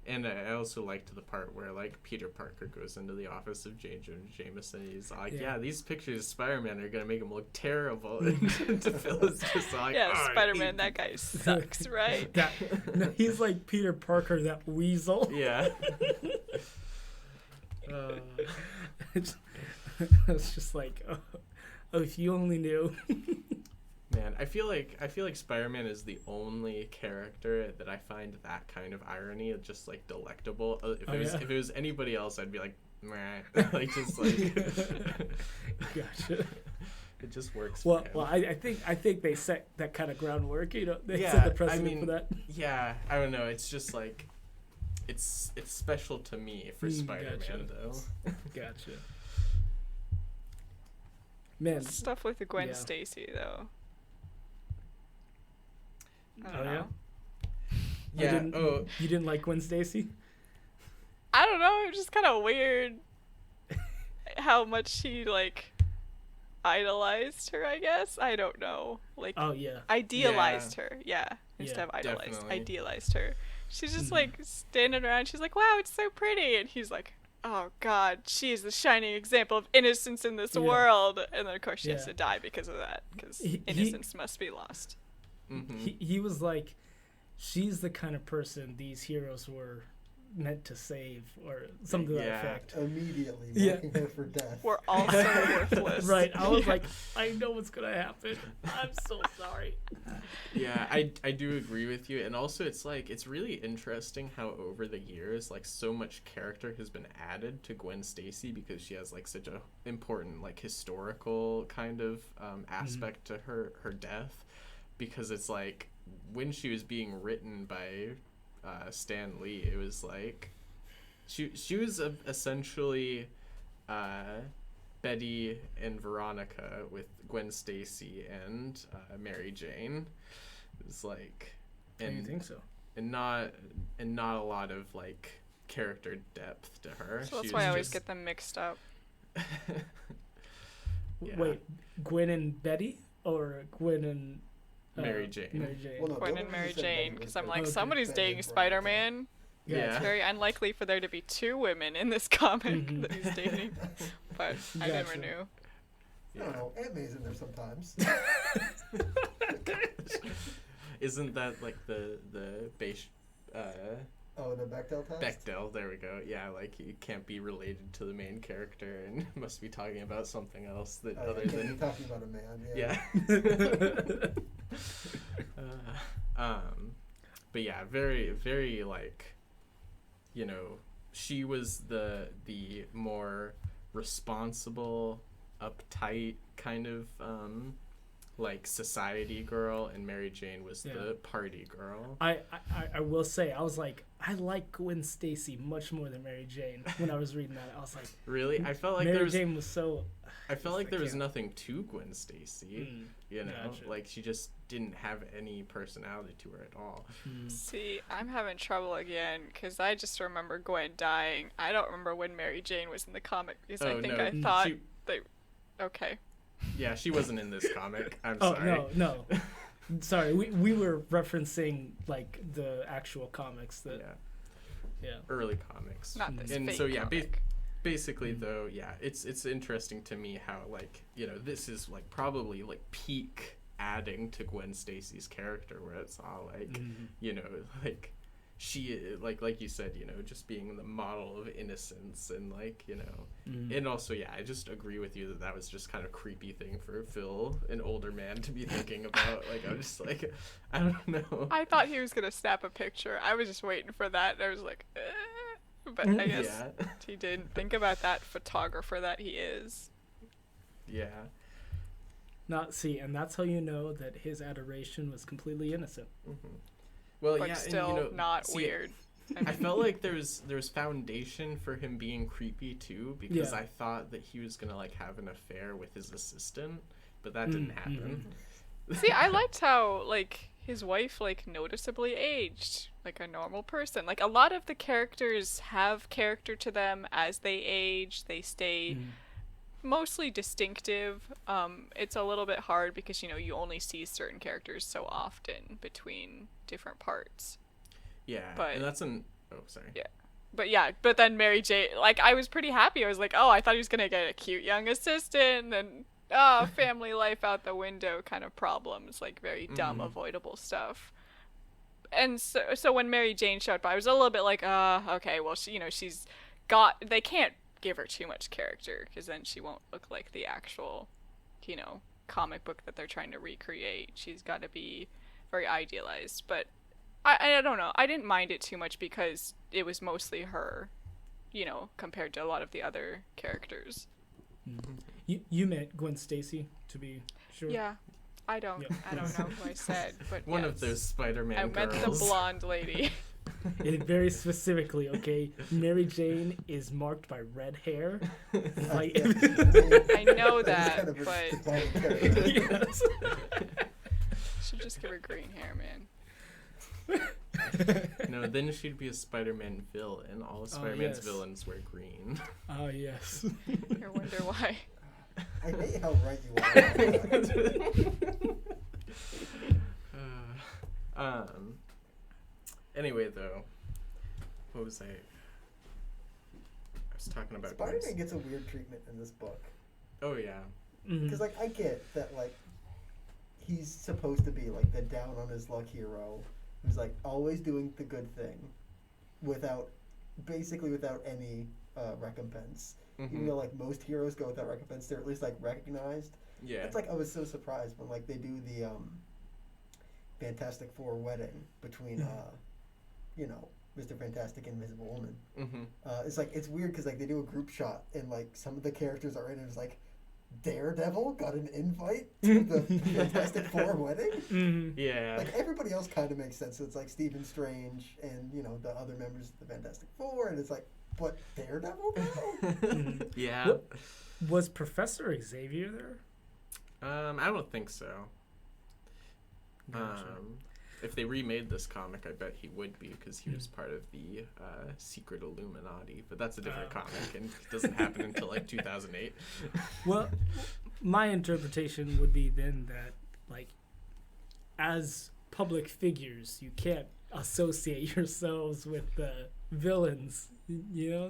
[SPEAKER 1] And I also liked the part where like Peter Parker goes into the office of J. Jonah Jameson. He's like, yeah, these pictures of Spider-Man are gonna make him look terrible. And Phil is just like,
[SPEAKER 4] Yeah,
[SPEAKER 1] "Oh, I
[SPEAKER 4] Spider-Man,
[SPEAKER 1] hate
[SPEAKER 4] that guy sucks, right?
[SPEAKER 2] No, he's like Peter Parker, that weasel.
[SPEAKER 1] Yeah.
[SPEAKER 2] It's just like, oh, if you only knew.
[SPEAKER 1] Man, I feel like Spider-Man is the only character that I find that kind of irony just like delectable. If it was anybody else, I'd be like, meh. Like just like.
[SPEAKER 2] Gotcha.
[SPEAKER 1] It just works.
[SPEAKER 2] Well,
[SPEAKER 1] for him.
[SPEAKER 2] I think they set that kind of groundwork. You know, they
[SPEAKER 1] Yeah,
[SPEAKER 2] set the precedent
[SPEAKER 1] I mean,
[SPEAKER 2] for that.
[SPEAKER 1] Yeah, I don't know. It's just like, it's special to me for Spider-Man
[SPEAKER 2] gotcha.
[SPEAKER 1] though.
[SPEAKER 2] Gotcha. Man.
[SPEAKER 4] Stuff with the Gwen
[SPEAKER 2] Yeah.
[SPEAKER 4] Stacy, though. I
[SPEAKER 2] Oh
[SPEAKER 4] don't
[SPEAKER 2] yeah.
[SPEAKER 4] know.
[SPEAKER 1] Yeah.
[SPEAKER 2] You didn't like Gwen Stacy?
[SPEAKER 4] I don't know. It was just kind of weird how much she like idolized her. I guess I don't know. Like
[SPEAKER 2] Oh yeah.
[SPEAKER 4] idealized her. Yeah. Instead
[SPEAKER 2] Yeah,
[SPEAKER 4] of idolized,
[SPEAKER 1] definitely.
[SPEAKER 4] idealized her. She's just like standing around. She's like, "Wow, it's so pretty," and he's like, "Oh God, she is the shining example of innocence in this
[SPEAKER 2] Yeah.
[SPEAKER 4] world." And then of course she has
[SPEAKER 2] Yeah.
[SPEAKER 4] to die because of that, because
[SPEAKER 2] He-
[SPEAKER 4] innocence must be lost.
[SPEAKER 1] Mm-hmm.
[SPEAKER 2] He was like, she's the kind of person these heroes were meant to save, or something to that
[SPEAKER 1] Yeah.
[SPEAKER 2] effect.
[SPEAKER 3] Immediately
[SPEAKER 2] Yeah.
[SPEAKER 3] marking her for death.
[SPEAKER 4] We're also worthless.
[SPEAKER 2] Right. I was like, I know what's gonna happen. I'm so sorry.
[SPEAKER 1] Yeah, I do agree with you, and also it's like it's really interesting how over the years like so much character has been added to Gwen Stacy because she has like such a important like historical kind of aspect to her death, because it's like when she was being written by Stan Lee, it was like she was essentially Betty and Veronica with Gwen Stacy and Mary Jane. It was like,
[SPEAKER 2] Do you think so?
[SPEAKER 1] and not a lot of like character depth to her.
[SPEAKER 4] So that's
[SPEAKER 1] She
[SPEAKER 4] why I
[SPEAKER 1] was
[SPEAKER 4] always
[SPEAKER 1] just-
[SPEAKER 4] get them mixed up.
[SPEAKER 1] Yeah.
[SPEAKER 2] Wait, Gwen and Betty, or Gwen and
[SPEAKER 1] Mary Jane.
[SPEAKER 2] Mary Jane.
[SPEAKER 3] Well, no,
[SPEAKER 4] Gwen
[SPEAKER 3] the
[SPEAKER 4] and
[SPEAKER 3] only
[SPEAKER 4] Mary
[SPEAKER 3] reason Betty
[SPEAKER 4] Jane,
[SPEAKER 3] was
[SPEAKER 4] because I'm
[SPEAKER 3] the-
[SPEAKER 4] like,
[SPEAKER 2] Okay.
[SPEAKER 4] somebody's
[SPEAKER 3] Betty
[SPEAKER 4] dating
[SPEAKER 3] and Veronica.
[SPEAKER 4] Spider-Man.
[SPEAKER 2] Yeah.
[SPEAKER 4] It's very unlikely for there to be two women in this comic
[SPEAKER 2] Mhm.
[SPEAKER 4] that he's dating. But I never
[SPEAKER 2] Gotcha.
[SPEAKER 4] knew.
[SPEAKER 3] I don't know. Aunt May's in there sometimes.
[SPEAKER 1] Isn't that like the base
[SPEAKER 3] Oh, the Bechdel test?
[SPEAKER 1] Bechdel? There we go. Yeah, like you can't be related to the main character and must be talking about something else that
[SPEAKER 3] Oh,
[SPEAKER 1] other
[SPEAKER 3] yeah,
[SPEAKER 1] than
[SPEAKER 3] you're talking about a man.
[SPEAKER 1] yeah. But yeah, very very like, you know, she was the more responsible, uptight kind of like society girl, and Mary Jane was
[SPEAKER 2] Yeah.
[SPEAKER 1] the party girl.
[SPEAKER 2] I will say, I was like, I like Gwen Stacy much more than Mary Jane when I was reading that. I was like,
[SPEAKER 1] Really, I felt like
[SPEAKER 2] Mary
[SPEAKER 1] there was
[SPEAKER 2] Jane was so.
[SPEAKER 1] I felt like there was
[SPEAKER 2] yeah.
[SPEAKER 1] nothing to Gwen Stacy. You know,
[SPEAKER 2] Gotcha.
[SPEAKER 1] like she just didn't have any personality to her at all.
[SPEAKER 4] See, I'm having trouble again because I just remember Gwen dying. I don't remember when Mary Jane was in the comic because I
[SPEAKER 1] Oh,
[SPEAKER 4] think
[SPEAKER 1] no,
[SPEAKER 4] I thought
[SPEAKER 1] she-
[SPEAKER 4] they. Okay.
[SPEAKER 1] Yeah, she wasn't in this comic. I'm
[SPEAKER 2] Oh
[SPEAKER 1] sorry.
[SPEAKER 2] no. Sorry, we were referencing like the actual comics that.
[SPEAKER 1] Yeah,
[SPEAKER 2] Yeah.
[SPEAKER 1] early comics.
[SPEAKER 4] Not this
[SPEAKER 1] And
[SPEAKER 4] fake
[SPEAKER 1] so yeah,
[SPEAKER 4] comic.
[SPEAKER 1] basically though, yeah, it's interesting to me how like, you know, this is like probably like peak adding to Gwen Stacy's character, where it's all like, you know, like she like you said, you know, just being the model of innocence, and like, you know, and also yeah, I just agree with you that was just kind of creepy thing for Phil, an older man, to be thinking about. Like I'm just like, I don't know.
[SPEAKER 4] I thought he was gonna snap a picture. I was just waiting for that, and I was like, but I guess
[SPEAKER 1] Yeah.
[SPEAKER 4] he didn't think about that photographer that he is.
[SPEAKER 1] Yeah.
[SPEAKER 2] Not see, and that's how you know that his adoration was completely innocent.
[SPEAKER 1] Well,
[SPEAKER 4] But
[SPEAKER 1] yeah,
[SPEAKER 4] still
[SPEAKER 1] and, you know,
[SPEAKER 4] not
[SPEAKER 1] see,
[SPEAKER 4] weird.
[SPEAKER 1] I felt like there's foundation for him being creepy too, because
[SPEAKER 2] Yeah.
[SPEAKER 1] I thought that he was gonna like have an affair with his assistant, but that didn't happen.
[SPEAKER 4] See, I liked how like his wife like noticeably aged like a normal person. Like a lot of the characters have character to them as they age. They stay mostly distinctive. It's a little bit hard because you know you only see certain characters so often between different parts.
[SPEAKER 1] Yeah,
[SPEAKER 4] But-
[SPEAKER 1] and that's an sorry.
[SPEAKER 4] Yeah. But yeah, but then Mary Jane, like I was pretty happy. I was like, oh, I thought he was gonna get a cute young assistant, and family life out the window kind of problems, like very dumb, avoidable stuff. And so when Mary Jane showed up, I was a little bit like, okay, well, she's got. They can't give her too much character because then she won't look like the actual, comic book that they're trying to recreate. She's got to be very idealized, but. I don't know. I didn't mind it too much because it was mostly her, compared to a lot of the other characters.
[SPEAKER 2] You met Gwen Stacy, to be sure.
[SPEAKER 4] Yeah, I don't know who I said, but
[SPEAKER 1] One of
[SPEAKER 4] yes.
[SPEAKER 1] those Spider-Man
[SPEAKER 4] I
[SPEAKER 1] girls.
[SPEAKER 4] meant the blonde lady.
[SPEAKER 2] Very specifically, okay. Mary Jane is marked by red hair. Like,
[SPEAKER 4] I know that,
[SPEAKER 3] kind of
[SPEAKER 4] but
[SPEAKER 3] defining character.
[SPEAKER 2] yes.
[SPEAKER 4] should just give her green hair, man.
[SPEAKER 1] No, then she'd be a Spider-Man villain. All of Spider-Man's
[SPEAKER 2] yes.
[SPEAKER 1] villains wear green.
[SPEAKER 2] Oh yes.
[SPEAKER 4] I wonder why.
[SPEAKER 3] I hate how right you are.
[SPEAKER 1] Anyway, though, what was I was talking about.
[SPEAKER 3] Spider-Man
[SPEAKER 1] Gwen-
[SPEAKER 3] gets a weird treatment in this book.
[SPEAKER 1] Oh yeah.
[SPEAKER 3] Because, like, I get that, like, he's supposed to be, like, the down-on-his-luck hero who's like always doing the good thing, basically without any recompense. Even though like most heroes go without recompense, they're at least like recognized.
[SPEAKER 1] Yeah.
[SPEAKER 3] It's like I was so surprised when like they do the Fantastic Four wedding between Mr. Fantastic and Invisible Woman. It's like it's weird because like they do a group shot and like some of the characters are in it. It's like Daredevil got an invite to the Fantastic Four wedding.
[SPEAKER 1] Yeah.
[SPEAKER 3] Like everybody else kind of makes sense. So it's like Stephen Strange and the other members of the Fantastic Four, and it's like, but Daredevil though?
[SPEAKER 1] Yeah.
[SPEAKER 2] Was Professor Xavier there?
[SPEAKER 1] I don't think so.
[SPEAKER 2] Gotcha.
[SPEAKER 1] If they remade this comic, I bet he would be, because he was part of the secret Illuminati. But that's a different comic, and it doesn't happen until like 2008.
[SPEAKER 2] Well, my interpretation would be then that, like, as public figures, you can't associate yourselves with the villains,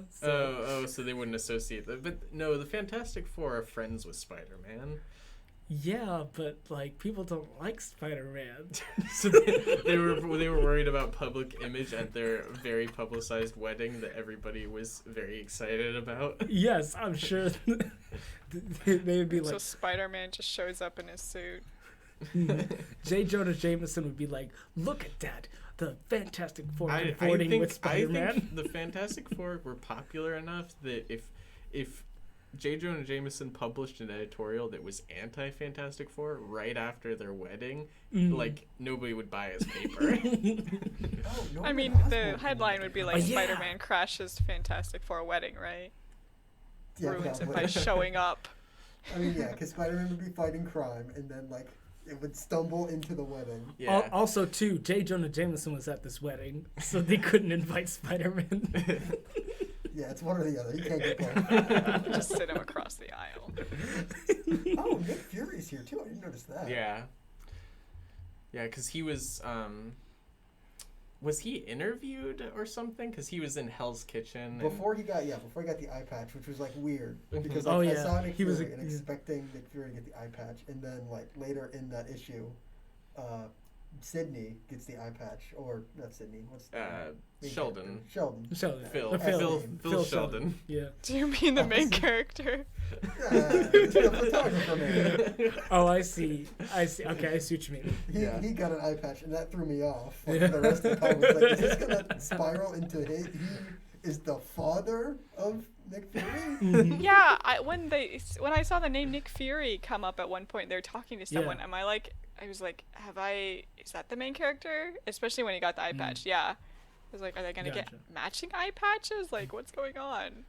[SPEAKER 2] So,
[SPEAKER 1] So they wouldn't associate them. But no, the Fantastic Four are friends with Spider-Man.
[SPEAKER 2] yeah, but like people don't like Spider-Man.
[SPEAKER 1] So they were worried about public image at their very publicized wedding that everybody was very excited about.
[SPEAKER 2] Yes, I'm sure they would be
[SPEAKER 4] So
[SPEAKER 2] like.
[SPEAKER 4] Spider-Man just shows up in his suit.
[SPEAKER 2] J. Jonah Jameson would be like, "Look at that, the Fantastic Four
[SPEAKER 1] I
[SPEAKER 2] cavorting with Spider-Man."
[SPEAKER 1] think the Fantastic Four were popular enough that if J. Jonah Jameson published an editorial that was anti-Fantastic Four right after their wedding, like nobody would buy his paper.
[SPEAKER 4] I mean, the headline would be like,
[SPEAKER 2] yeah.
[SPEAKER 4] Spider-Man crashes Fantastic Four wedding, right?
[SPEAKER 3] Yeah,
[SPEAKER 4] Ruins it
[SPEAKER 3] probably.
[SPEAKER 4] by showing up.
[SPEAKER 3] I mean, yeah, because Spider-Man would be fighting crime, and then like it would stumble into the wedding.
[SPEAKER 1] Yeah.
[SPEAKER 2] Also, too, J. Jonah Jameson was at this wedding, so they couldn't invite Spider-Man.
[SPEAKER 3] Yeah, it's one or the other. You can't get both.
[SPEAKER 4] Just sit him across the aisle.
[SPEAKER 3] Oh, Nick Fury's here too. I didn't notice that.
[SPEAKER 1] Yeah. Yeah, because he was he interviewed or something? Because he was in Hell's Kitchen.
[SPEAKER 3] Before he got the eye patch, which was like weird because
[SPEAKER 2] Oh,
[SPEAKER 3] like, I
[SPEAKER 2] yeah.
[SPEAKER 3] saw Nick
[SPEAKER 2] He was
[SPEAKER 3] Fury
[SPEAKER 2] a-
[SPEAKER 3] and expecting Nick Fury to get the eye patch, and then like later in that issue, Sydney gets the eye patch, or not Sydney. What's the main
[SPEAKER 1] Sheldon.
[SPEAKER 3] character? Sheldon.
[SPEAKER 2] Sheldon.
[SPEAKER 1] Phil.
[SPEAKER 2] Phil.
[SPEAKER 1] Phil Sheldon.
[SPEAKER 2] Yeah.
[SPEAKER 4] Do you mean the main character?
[SPEAKER 3] The photographer man.
[SPEAKER 2] Oh, I see. Okay, I see what you mean.
[SPEAKER 3] He got an eye patch, and that threw me off. Like, the rest of the time was like, is this gonna spiral into he is the father of Nick Fury?
[SPEAKER 4] Yeah, when I saw the name Nick Fury come up at one point, they're talking to someone.
[SPEAKER 2] Yeah.
[SPEAKER 4] I was like, is that the main character? Especially when he got the eye patch. Yeah. I was like, are they gonna get
[SPEAKER 2] Gotcha.
[SPEAKER 4] matching eye patches? Like, what's going on?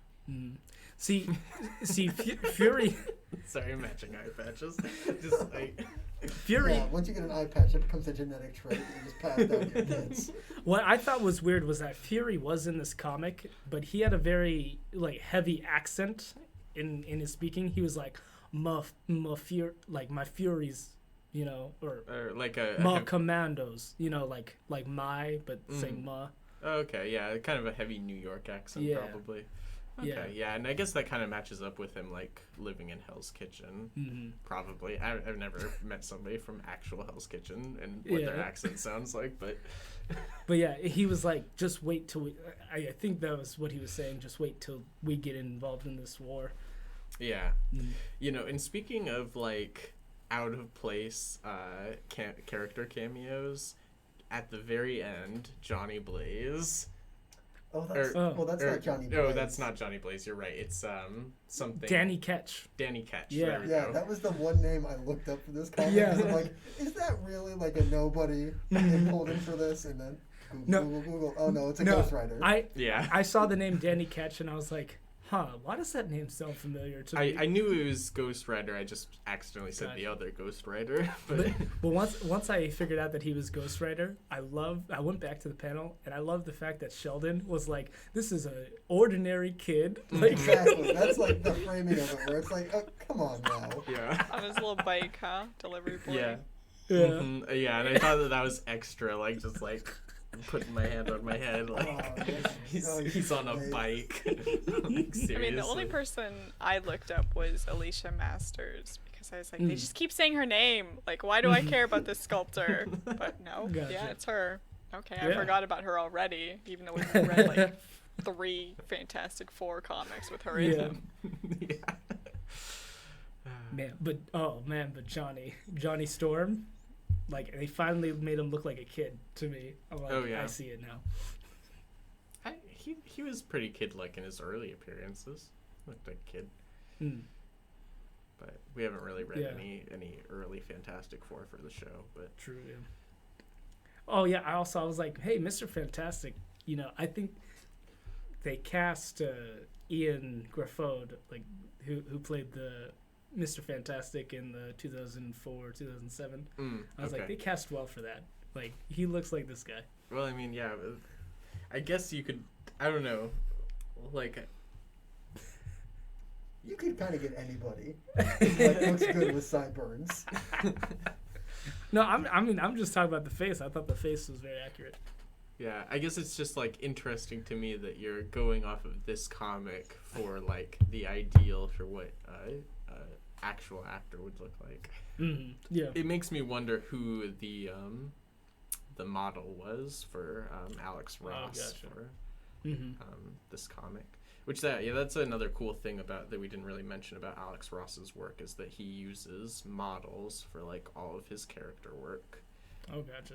[SPEAKER 2] See, Fury.
[SPEAKER 1] Sorry, matching eye patches. Just like
[SPEAKER 2] Fury.
[SPEAKER 3] Yeah, once you get an eye patch, it becomes a genetic trait that you just pass down to your kids.
[SPEAKER 2] What I thought was weird was that Fury was in this comic, but he had a very like heavy accent in his speaking. He was like, my Furies, or
[SPEAKER 1] like
[SPEAKER 2] ma commandos, like my, but saying ma.
[SPEAKER 1] Okay, yeah, kind of a heavy New York accent,
[SPEAKER 2] Yeah.
[SPEAKER 1] probably. Okay, yeah, and I guess that kind of matches up with him, like, living in Hell's Kitchen, probably. I've never met somebody from actual Hell's Kitchen and what their
[SPEAKER 2] Yeah.
[SPEAKER 1] accent sounds like, but...
[SPEAKER 2] But yeah, he was like, just wait till I think that was what he was saying, just wait till we get involved in this war.
[SPEAKER 1] Yeah. And speaking of, like, out-of-place character cameos, at the very end, Johnny Blaze...
[SPEAKER 3] That's not Johnny Blaze.
[SPEAKER 1] No, that's not Johnny Blaze. You're right. It's something.
[SPEAKER 2] Danny Ketch.
[SPEAKER 1] Danny Ketch.
[SPEAKER 2] Yeah.
[SPEAKER 1] There we
[SPEAKER 3] Yeah,
[SPEAKER 1] go.
[SPEAKER 3] that was the one name I looked up for this comic.
[SPEAKER 2] Yeah.
[SPEAKER 3] 'Cause I'm like, is that really like a nobody? They pulled in for this, and then Google. Oh no, it's a Ghost Rider.
[SPEAKER 2] I saw the name Danny Ketch and I was like, why does that name sound familiar to me?
[SPEAKER 1] I knew it was Ghost Rider. I just accidentally said the other Ghost Rider.
[SPEAKER 2] But once I figured out that he was Ghost Rider, I went back to the panel and I loved the fact that Sheldon was like, this is an ordinary kid. Like,
[SPEAKER 3] Exactly. That's like the framing of it, where it's like, oh, come on now.
[SPEAKER 1] Yeah.
[SPEAKER 4] On his little bike, huh? Delivery boy.
[SPEAKER 1] Yeah.
[SPEAKER 2] yeah.
[SPEAKER 1] Yeah, and I thought that was extra, like, just like putting my hand on my head, like he's on a bike. Like, seriously.
[SPEAKER 4] I mean, the only person I looked up was Alicia Masters because I was like, they just keep saying her name. Like, why do I care about this sculptor? But no,
[SPEAKER 2] Gotcha.
[SPEAKER 4] yeah, it's her. Okay,
[SPEAKER 2] Yeah.
[SPEAKER 4] I forgot about her already, even though we've read like 3 Fantastic Four comics with her in
[SPEAKER 2] Yeah.
[SPEAKER 4] them.
[SPEAKER 1] Yeah.
[SPEAKER 2] But Johnny Storm, like they finally made him look like a kid to me. I'm like,
[SPEAKER 1] Oh, yeah.
[SPEAKER 2] I see it now.
[SPEAKER 1] He was pretty kid-like in his early appearances. Looked like a kid.
[SPEAKER 2] Mm.
[SPEAKER 1] But we haven't really read
[SPEAKER 2] Yeah.
[SPEAKER 1] any early Fantastic Four for the show. But
[SPEAKER 2] True. Yeah. Oh yeah. I was like, hey, Mr. Fantastic. You know, I think they cast Ian Grafode, like who played the Mr. Fantastic in the 2004 2007. I was like, they cast well for that. Like he looks like this guy.
[SPEAKER 1] well, I mean, yeah. I guess you could. I don't know. Like,
[SPEAKER 3] You could kind of get anybody who like, looks good with sideburns.
[SPEAKER 2] No, I'm just talking about the face. I thought the face was very accurate.
[SPEAKER 1] yeah. I guess it's just like interesting to me that you're going off of this comic for like the ideal for what actual actor would look like.
[SPEAKER 2] Mm-hmm. Yeah.
[SPEAKER 1] It makes me wonder who the model was for Alex Ross
[SPEAKER 2] gotcha.
[SPEAKER 1] for
[SPEAKER 2] Mm-hmm.
[SPEAKER 1] this comic. Which that's another cool thing about that we didn't really mention about Alex Ross's work is that he uses models for like all of his character work,
[SPEAKER 2] Oh, gotcha.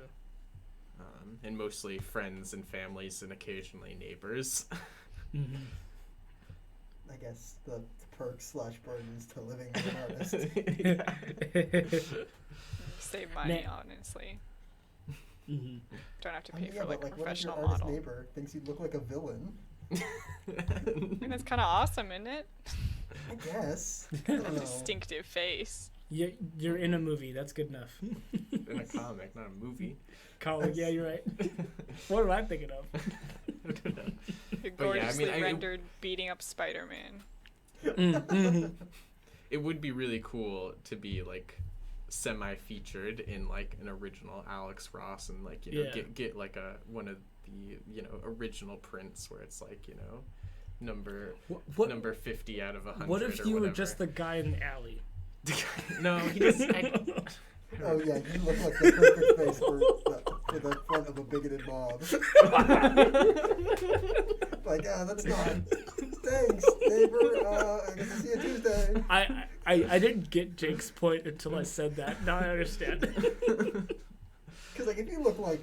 [SPEAKER 1] and mostly friends and families and occasionally neighbors.
[SPEAKER 2] Mm-hmm.
[SPEAKER 3] I guess the perks / burdens to living as an artist.
[SPEAKER 4] Save money,
[SPEAKER 2] Man.
[SPEAKER 4] honestly.
[SPEAKER 2] Mm-hmm.
[SPEAKER 4] Don't have to
[SPEAKER 3] I
[SPEAKER 4] pay
[SPEAKER 3] mean,
[SPEAKER 4] for
[SPEAKER 3] yeah,
[SPEAKER 4] like
[SPEAKER 3] but
[SPEAKER 4] a
[SPEAKER 3] like, what if your
[SPEAKER 4] professional
[SPEAKER 3] artist
[SPEAKER 4] model.
[SPEAKER 3] neighbor thinks you look like a villain?
[SPEAKER 4] I mean, that's kind of awesome, isn't it?
[SPEAKER 3] I guess. I don't know.
[SPEAKER 4] Distinctive face.
[SPEAKER 2] You're in a movie. That's good enough.
[SPEAKER 1] In a comic, not a movie.
[SPEAKER 2] Colin, yeah, you're right. What am I thinking of?
[SPEAKER 1] I don't know.
[SPEAKER 4] A
[SPEAKER 1] But yeah, I
[SPEAKER 4] gorgeously
[SPEAKER 1] mean,
[SPEAKER 4] rendered beating up Spider-Man.
[SPEAKER 2] Mm-hmm.
[SPEAKER 1] It would be really cool to be like semi-featured in like an original Alex Ross and like
[SPEAKER 2] Yeah.
[SPEAKER 1] get like one of the original prints where it's like number number 50 out of 100.
[SPEAKER 2] What if
[SPEAKER 1] or
[SPEAKER 2] you were
[SPEAKER 1] whatever.
[SPEAKER 2] just the guy in the alley?
[SPEAKER 1] No, he doesn't.
[SPEAKER 3] Oh yeah, you look like the perfect face for the front of a bigoted mob. Like, that's not. Thanks, neighbor. I guess I'll see you Tuesday.
[SPEAKER 2] I didn't get Jake's point until I said that. Now I understand.
[SPEAKER 3] Because like, if you look like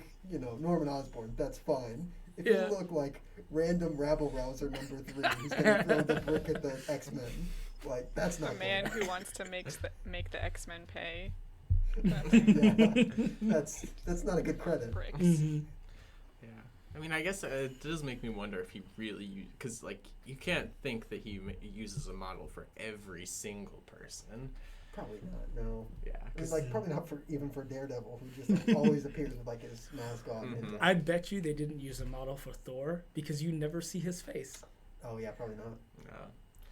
[SPEAKER 3] Norman Osborn, that's fine. If
[SPEAKER 2] Yeah.
[SPEAKER 3] you look like random rabble rouser number 3 who's gonna throw the brick at the X-Men, like that's not
[SPEAKER 4] A man
[SPEAKER 3] good.
[SPEAKER 4] who wants to make the X-Men pay.
[SPEAKER 3] Yeah, that's not a good credit.
[SPEAKER 4] Bricks.
[SPEAKER 2] Mm-hmm.
[SPEAKER 1] Yeah, I mean, I guess it does make me wonder if he really because like you can't think that he uses a model for every single person.
[SPEAKER 3] Probably not. No.
[SPEAKER 1] Yeah,
[SPEAKER 3] I mean,
[SPEAKER 1] 'cause-
[SPEAKER 3] like probably not even for Daredevil, who just always appears with like his mask on.
[SPEAKER 1] Mhm.
[SPEAKER 3] And,
[SPEAKER 2] I bet you they didn't use a model for Thor because you never see his face.
[SPEAKER 3] oh yeah, probably not.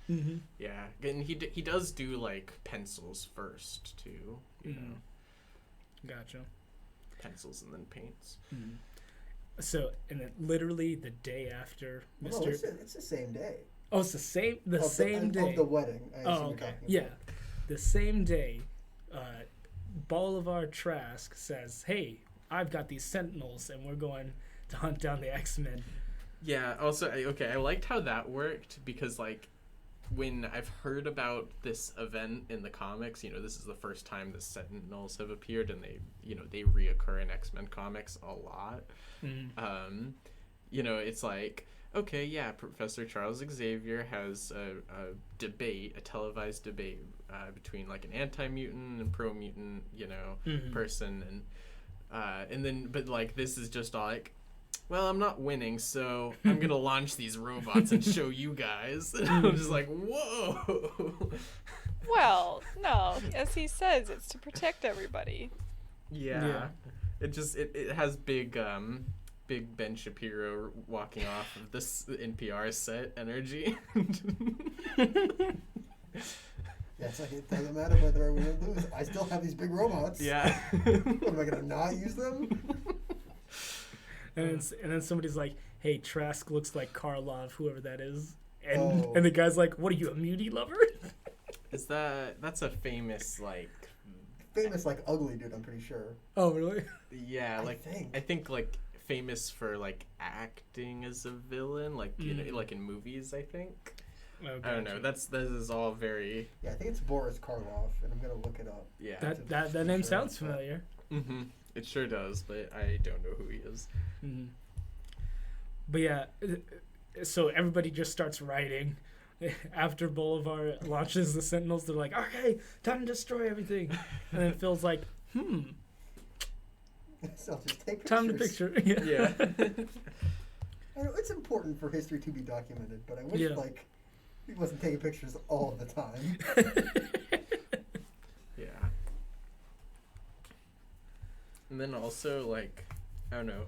[SPEAKER 2] Mm-hmm.
[SPEAKER 1] yeah, and he does do like pencils first too. You know,
[SPEAKER 2] Gotcha.
[SPEAKER 1] pencils and then paints.
[SPEAKER 2] Mm-hmm. So, and then literally the day after
[SPEAKER 3] No,
[SPEAKER 2] Mr.
[SPEAKER 3] it's the same day.
[SPEAKER 2] Oh, it's the same
[SPEAKER 3] Of
[SPEAKER 2] day.
[SPEAKER 3] the wedding. I assume
[SPEAKER 2] Oh,
[SPEAKER 3] you're
[SPEAKER 2] okay.
[SPEAKER 3] talking
[SPEAKER 2] Yeah.
[SPEAKER 3] about.
[SPEAKER 2] The same day, Bolivar Trask says, hey, I've got these Sentinels, and we're going to hunt down the X-Men.
[SPEAKER 1] Yeah. Also, I liked how that worked because like when I've heard about this event in the comics, this is the first time the Sentinels have appeared, and they reoccur in X-Men comics a lot.
[SPEAKER 2] Mm.
[SPEAKER 1] It's like, okay, yeah, Professor Charles Xavier has a televised debate between like an anti-mutant and pro-mutant,
[SPEAKER 2] Mhm.
[SPEAKER 1] person, and then but like this is just all like, well, I'm not winning, so I'm gonna launch these robots and show you guys. And I'm just like, whoa.
[SPEAKER 4] Well, no, as he says, it's to protect everybody.
[SPEAKER 1] Yeah.
[SPEAKER 2] Yeah.
[SPEAKER 1] It has big Ben Shapiro walking off of this NPR set energy.
[SPEAKER 3] Yeah, it's like it doesn't matter whether I win or lose. I still have these big robots.
[SPEAKER 1] Yeah.
[SPEAKER 3] What, am I gonna not use them?
[SPEAKER 2] And then somebody's like, hey, Trask looks like Karlov, whoever that is. And,
[SPEAKER 3] Oh.
[SPEAKER 2] and the guy's like, what are you, a mutie lover?
[SPEAKER 1] That's a famous like
[SPEAKER 3] Famous like ugly dude, I'm pretty sure.
[SPEAKER 2] Oh, really?
[SPEAKER 1] yeah,
[SPEAKER 3] I
[SPEAKER 1] like
[SPEAKER 3] think.
[SPEAKER 1] I think like famous for like acting as a villain, like you know, like in movies, I think.
[SPEAKER 2] Oh,
[SPEAKER 1] I don't know. This is all very.
[SPEAKER 3] Yeah, I think it's Boris Karloff, and I'm gonna look it up.
[SPEAKER 1] Yeah.
[SPEAKER 2] That name sounds familiar.
[SPEAKER 1] Mm-hmm. It sure does, but I don't know who he is.
[SPEAKER 2] Mm-hmm. But yeah, so everybody just starts writing. After Bolivar launches the Sentinels, they're like, okay, time to destroy everything. And then Phil's like,
[SPEAKER 3] So I'll just take pictures.
[SPEAKER 2] time to picture.
[SPEAKER 1] Yeah.
[SPEAKER 3] I know it's important for history to be documented, but I wish
[SPEAKER 2] Yeah.
[SPEAKER 3] like he wasn't taking pictures all the time.
[SPEAKER 1] Yeah. And then also, like, I don't know,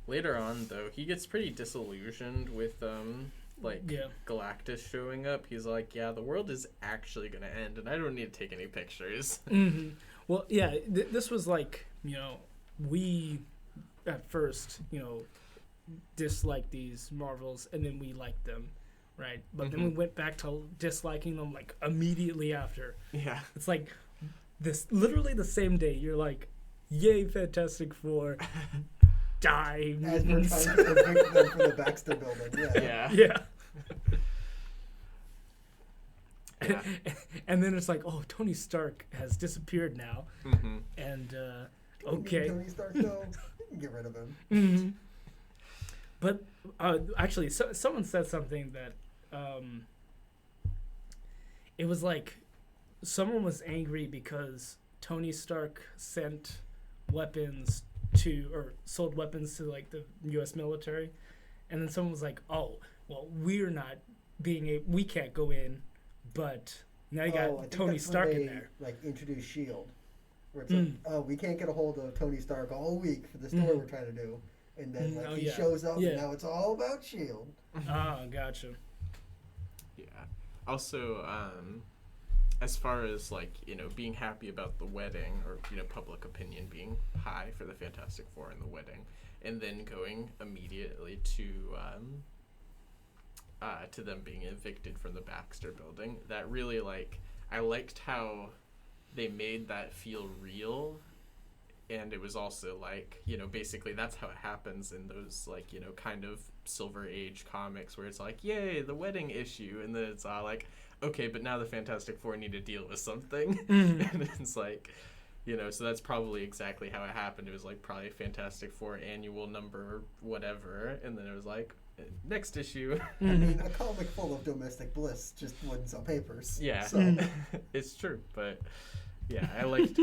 [SPEAKER 1] later on, though, he gets pretty disillusioned with, like,
[SPEAKER 2] Yeah.
[SPEAKER 1] Galactus showing up. He's like, yeah, the world is actually going to end, and I don't need to take any pictures.
[SPEAKER 2] Mm-hmm. Well, yeah, this was like, you know, we at first, you know, disliked these Marvels, and then we liked them, right? But then we went back to disliking them, like, immediately after.
[SPEAKER 1] Yeah.
[SPEAKER 2] It's like, this literally the same day, you're like, yay, Fantastic Four, die.
[SPEAKER 3] As we're trying to evict them from the Baxter building. Yeah.
[SPEAKER 1] Yeah.
[SPEAKER 2] Yeah.
[SPEAKER 1] Yeah.
[SPEAKER 2] And then it's like, oh, Tony Stark has disappeared now.
[SPEAKER 1] Mm-hmm.
[SPEAKER 2] And,
[SPEAKER 3] You need
[SPEAKER 2] okay.
[SPEAKER 3] Tony Stark, though. You can get rid of him.
[SPEAKER 2] Mm-hmm. But actually, someone said something that it was like someone was angry because Tony Stark sent weapons or sold weapons to like the U.S. military, and then someone was like, "Oh, well, we're not we can't go in, but now you
[SPEAKER 3] I
[SPEAKER 2] got
[SPEAKER 3] think
[SPEAKER 2] Tony
[SPEAKER 3] that's when
[SPEAKER 2] Stark in
[SPEAKER 3] they,
[SPEAKER 2] there."
[SPEAKER 3] like, introduce S.H.I.E.L.D. Where it's like, oh, we can't get a hold of Tony Stark all week for the story we're trying to do. And then, like, he shows up, and now it's all about S.H.I.E.L.D.
[SPEAKER 2] Ah, gotcha.
[SPEAKER 1] Yeah. Also, as far as, like, you know, being happy about the wedding, or, you know, public opinion being high for the Fantastic Four and the wedding, and then going immediately to them being evicted from the Baxter building, that really, like, I liked how they made that feel real. And it was also like, you know, basically that's how it happens in those, like, you know, kind of Silver Age comics where it's like, yay, the wedding issue. And then it's all like, okay, but now the Fantastic Four need to deal with something. And it's like, you know, so that's probably exactly how it happened. It was like probably Fantastic Four annual number whatever. And then it was like, next issue.
[SPEAKER 3] I mean, a comic full of domestic bliss just wouldn't sell papers.
[SPEAKER 1] Yeah,
[SPEAKER 3] So.
[SPEAKER 1] it's true, but... Yeah, I liked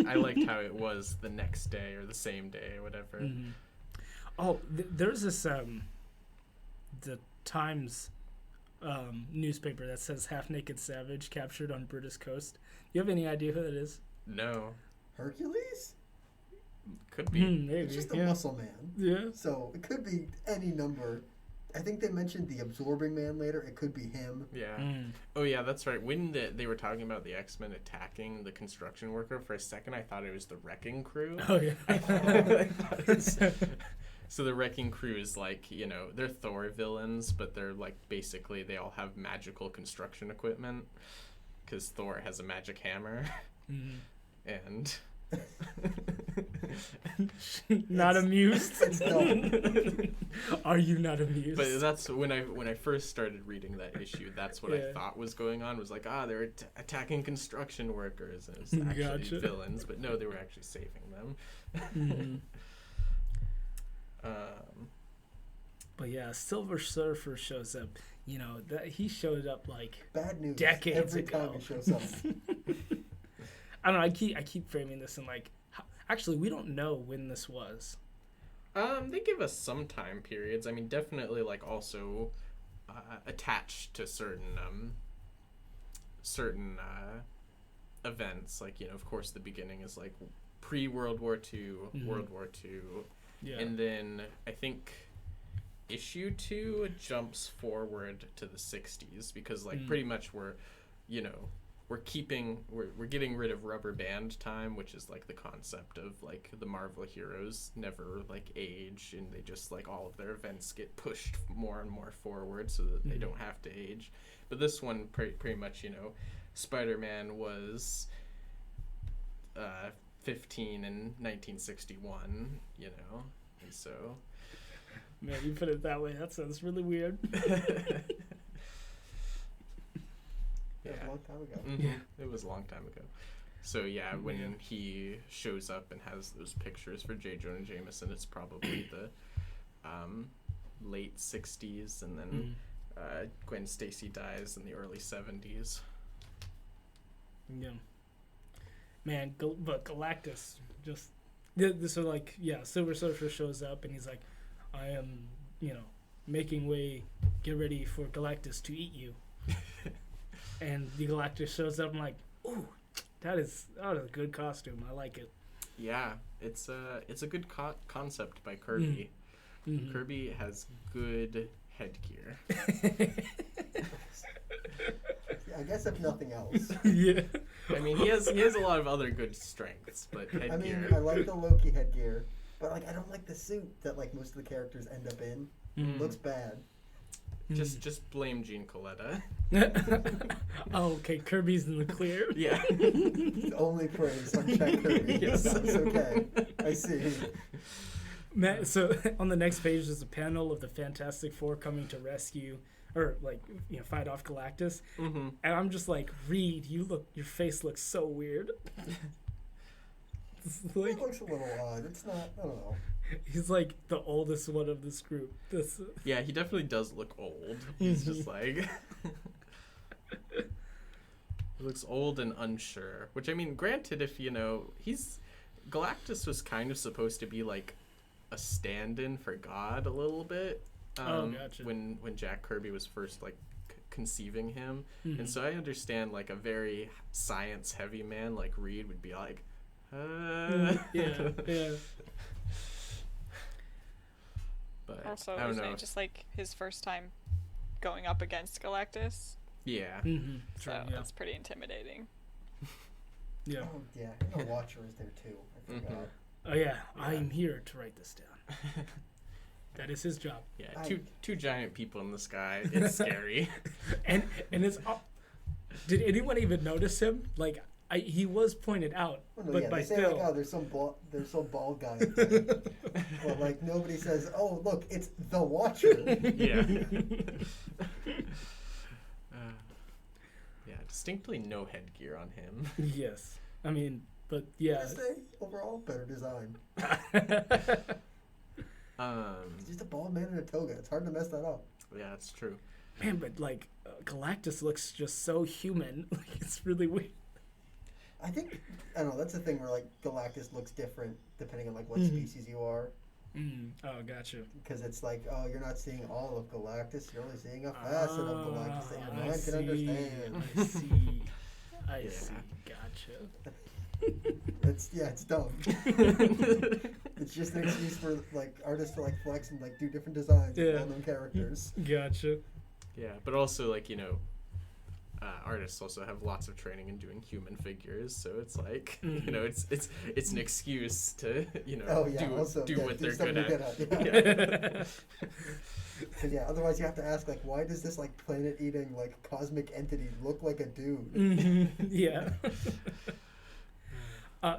[SPEAKER 1] how it was the next day or the same day or whatever.
[SPEAKER 2] Mm-hmm. Oh, there's this the Times newspaper that says "Half Naked Savage captured on British coast." You have any idea who that is?
[SPEAKER 1] No.
[SPEAKER 3] Hercules?
[SPEAKER 1] Could be.
[SPEAKER 2] Maybe.
[SPEAKER 3] It's just a muscle man.
[SPEAKER 2] Yeah.
[SPEAKER 3] So it could be any number. I think they mentioned the Absorbing Man later. It could be him.
[SPEAKER 1] Yeah. Oh, yeah, that's right. When they were talking about the X-Men attacking the construction worker, for a second I thought it was the Wrecking Crew.
[SPEAKER 2] Oh, yeah.
[SPEAKER 1] I thought it was... So the Wrecking Crew is like, you know, they're Thor villains, but they're like basically they all have magical construction equipment because Thor has a magic hammer. And...
[SPEAKER 2] Not amused?
[SPEAKER 3] It's dumb.
[SPEAKER 2] Are you not amused?
[SPEAKER 1] But that's when I first started reading that issue. That's what I thought was going on. Was like, they're attacking construction workers, and it's actually villains. But no, they were actually saving them.
[SPEAKER 2] But yeah, Silver Surfer shows up. You know that he showed up like
[SPEAKER 3] bad news.
[SPEAKER 2] decades
[SPEAKER 3] Every
[SPEAKER 2] ago.
[SPEAKER 3] time he shows up.
[SPEAKER 2] I don't know. I keep framing this in like. Actually, we don't know when this was.
[SPEAKER 1] They give us some time periods. I mean, definitely like also attached to certain events. Like, you know, of course, the beginning is like pre-World War II, World War II, and then I think issue 2 jumps forward to the 60s because like pretty much we're getting rid of rubber band time, which is like the concept of like the Marvel heroes never like age, and they just like all of their events get pushed more and more forward so that they don't have to age. But this one pretty much, you know, Spider-Man was 15 in 1961, you know, and so
[SPEAKER 2] Man, you put it that way. That sounds really weird.
[SPEAKER 3] Yeah, a long time ago.
[SPEAKER 1] Mhm.
[SPEAKER 2] Yeah.
[SPEAKER 1] It was a long time ago. So yeah, when
[SPEAKER 2] Yeah.
[SPEAKER 1] he shows up and has those pictures for J. Jonah Jameson, it's probably the late 60s, and then Gwen Stacy dies in the early 70s.
[SPEAKER 2] Yeah. Man, but Galactus just so like Silver Surfer shows up and he's like, I am making way, get ready for Galactus to eat you. And the Galactus shows up. I'm like, ooh, that is a good costume. I like it.
[SPEAKER 1] Yeah, it's a good concept by Kirby.
[SPEAKER 2] Mhm.
[SPEAKER 1] Kirby has good headgear.
[SPEAKER 3] I guess if nothing else.
[SPEAKER 2] Yeah.
[SPEAKER 1] I mean, he has a lot of other good strengths, but headgear.
[SPEAKER 3] I mean, I like the Loki headgear, but like I don't like the suit that like most of the characters end up in.
[SPEAKER 2] Mhm.
[SPEAKER 3] Looks bad.
[SPEAKER 1] Just blame Gene Coletta.
[SPEAKER 2] Oh, okay. Kirby's in the clear.
[SPEAKER 1] Yeah.
[SPEAKER 3] Only praise on Jack Kirby.
[SPEAKER 1] Yes.
[SPEAKER 3] That's okay. I see.
[SPEAKER 2] Matt, so on the next page, there's a panel of the Fantastic Four coming to rescue, or fight off Galactus,
[SPEAKER 1] Mm-hmm.
[SPEAKER 2] and I'm just like, Reed, your face looks so weird. It's like,
[SPEAKER 3] It looks a little odd. It's not. I don't know.
[SPEAKER 2] he's like the oldest one of this group.
[SPEAKER 1] Yeah, he definitely does look old. He's just like he looks old and unsure. Which I mean, granted, if Galactus was kind of supposed to be like a stand-in for God a little bit.
[SPEAKER 2] Gotcha.
[SPEAKER 1] When Jack Kirby was first like conceiving him,
[SPEAKER 2] Mhm.
[SPEAKER 1] and so I understand like a very science-heavy man like Reed would be like,
[SPEAKER 2] Yeah.
[SPEAKER 1] But
[SPEAKER 4] Also,
[SPEAKER 1] I don't
[SPEAKER 4] isn't
[SPEAKER 1] know.
[SPEAKER 4] it just like his first time going up against Galactus?
[SPEAKER 1] Yeah.
[SPEAKER 2] Mm-hmm.
[SPEAKER 4] So
[SPEAKER 2] True, yeah.
[SPEAKER 4] that's pretty intimidating.
[SPEAKER 2] Yeah.
[SPEAKER 3] Oh yeah, and the Watcher is there too. I forgot.
[SPEAKER 1] Mhm.
[SPEAKER 2] Oh yeah,
[SPEAKER 1] Yeah.
[SPEAKER 2] I'm here to write this down. That is his job.
[SPEAKER 1] Yeah,
[SPEAKER 3] I-
[SPEAKER 1] two giant people in the sky. It's scary.
[SPEAKER 2] And it's. Did anyone even notice him? Like, he was pointed out,
[SPEAKER 3] Well, no,
[SPEAKER 2] but
[SPEAKER 3] yeah,
[SPEAKER 2] by
[SPEAKER 3] they say
[SPEAKER 2] Phil.
[SPEAKER 3] like, oh, there's some bald guy. in there. But like nobody says, oh look, it's the Watcher.
[SPEAKER 1] Yeah. Yeah, distinctly no headgear on him.
[SPEAKER 2] Yes, I mean, but yeah.
[SPEAKER 3] I say overall better design. He's just a bald man in a toga. It's hard to mess that up.
[SPEAKER 1] Yeah, it's true.
[SPEAKER 2] Man, but like Galactus looks just so human. Like, it's really weird.
[SPEAKER 3] I think I don't know. That's the thing where like Galactus looks different depending on like what
[SPEAKER 2] Mhm.
[SPEAKER 3] species you are,
[SPEAKER 2] Oh, gotcha.
[SPEAKER 3] because it's like oh you're not seeing all of Galactus. You're only seeing a facet of Galactus that your
[SPEAKER 2] I
[SPEAKER 3] mind can understand.
[SPEAKER 2] I see. I
[SPEAKER 1] Yeah.
[SPEAKER 2] see. Gotcha.
[SPEAKER 3] It's dumb. It's just an excuse for like artists to like flex and like do different designs
[SPEAKER 2] Yeah.
[SPEAKER 3] of well-known characters.
[SPEAKER 2] Gotcha.
[SPEAKER 1] Yeah, but also like artists also have lots of training in doing human figures, so it's like
[SPEAKER 2] Mhm.
[SPEAKER 1] it's an excuse to
[SPEAKER 3] Oh yeah, also
[SPEAKER 1] do
[SPEAKER 3] yeah,
[SPEAKER 1] what
[SPEAKER 3] do
[SPEAKER 1] they're
[SPEAKER 3] something
[SPEAKER 1] good
[SPEAKER 3] you're
[SPEAKER 1] at.
[SPEAKER 3] Yeah. 'Cause, yeah, otherwise you have to ask like why does this like planet-eating like cosmic entity look like a dude?
[SPEAKER 2] Yeah.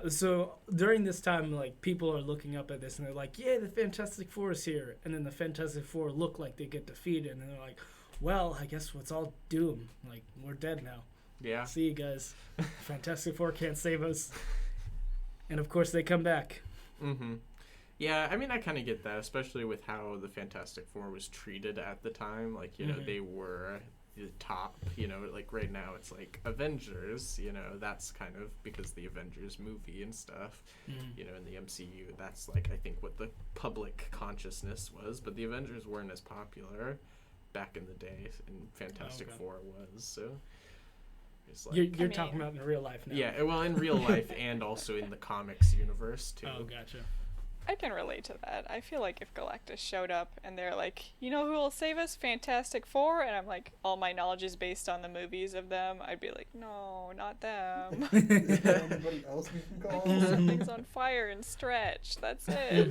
[SPEAKER 2] So during this time, like people are looking up at this and they're like, "Yeah, the Fantastic Four is here," and then the Fantastic Four look like they get defeated, and they're like, "Well, I guess it's all doom. Like we're dead now.
[SPEAKER 1] Yeah.
[SPEAKER 2] See you guys. Fantastic Four can't save us." And of course, they come back.
[SPEAKER 1] Mm-hmm. Yeah, I mean, I kind of get that, especially with how the Fantastic Four was treated at the time. Like,
[SPEAKER 2] Mhm.
[SPEAKER 1] they were the top, like right now it's like Avengers, that's kind of because the Avengers movie and stuff, in the MCU, that's like, I think what the public consciousness was, but the Avengers weren't as popular back in the day, and Fantastic
[SPEAKER 2] Okay.
[SPEAKER 1] Four was, so it's like...
[SPEAKER 2] You're
[SPEAKER 4] I
[SPEAKER 2] talking
[SPEAKER 4] mean-
[SPEAKER 2] about in real life now.
[SPEAKER 1] Yeah, well, in real life and also in the comics universe, too.
[SPEAKER 2] Oh, gotcha.
[SPEAKER 4] I can relate to that. I feel like if Galactus showed up and they're like, you know who will save us? Fantastic Four? And I'm like, all my knowledge is based on the movies of them. I'd be like, no, not them.
[SPEAKER 3] Is there anybody else we can call?
[SPEAKER 4] Set things on fire and stretch. That's it.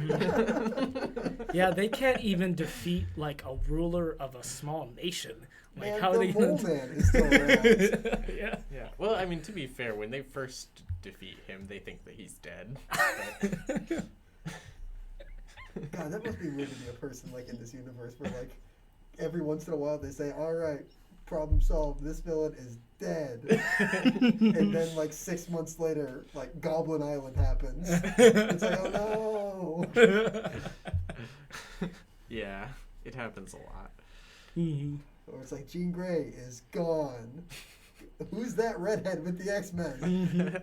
[SPEAKER 2] Yeah, they can't even defeat like a ruler of a small nation. Like
[SPEAKER 3] Man,
[SPEAKER 2] how
[SPEAKER 3] the
[SPEAKER 2] are they
[SPEAKER 3] Mole Man is still around.
[SPEAKER 2] Yeah.
[SPEAKER 1] Yeah. Well, I mean, to be fair, when they first defeat him, they think that he's dead.
[SPEAKER 3] God, that must be weird to be a person like in this universe where like every once in a while they say, "All right, problem solved. This villain is dead," and then like 6 months later, like Goblin Island happens. It's like, oh no.
[SPEAKER 1] Yeah, it happens a lot.
[SPEAKER 3] Or it's like Jean Grey is gone. Who's that redhead with the X-Men?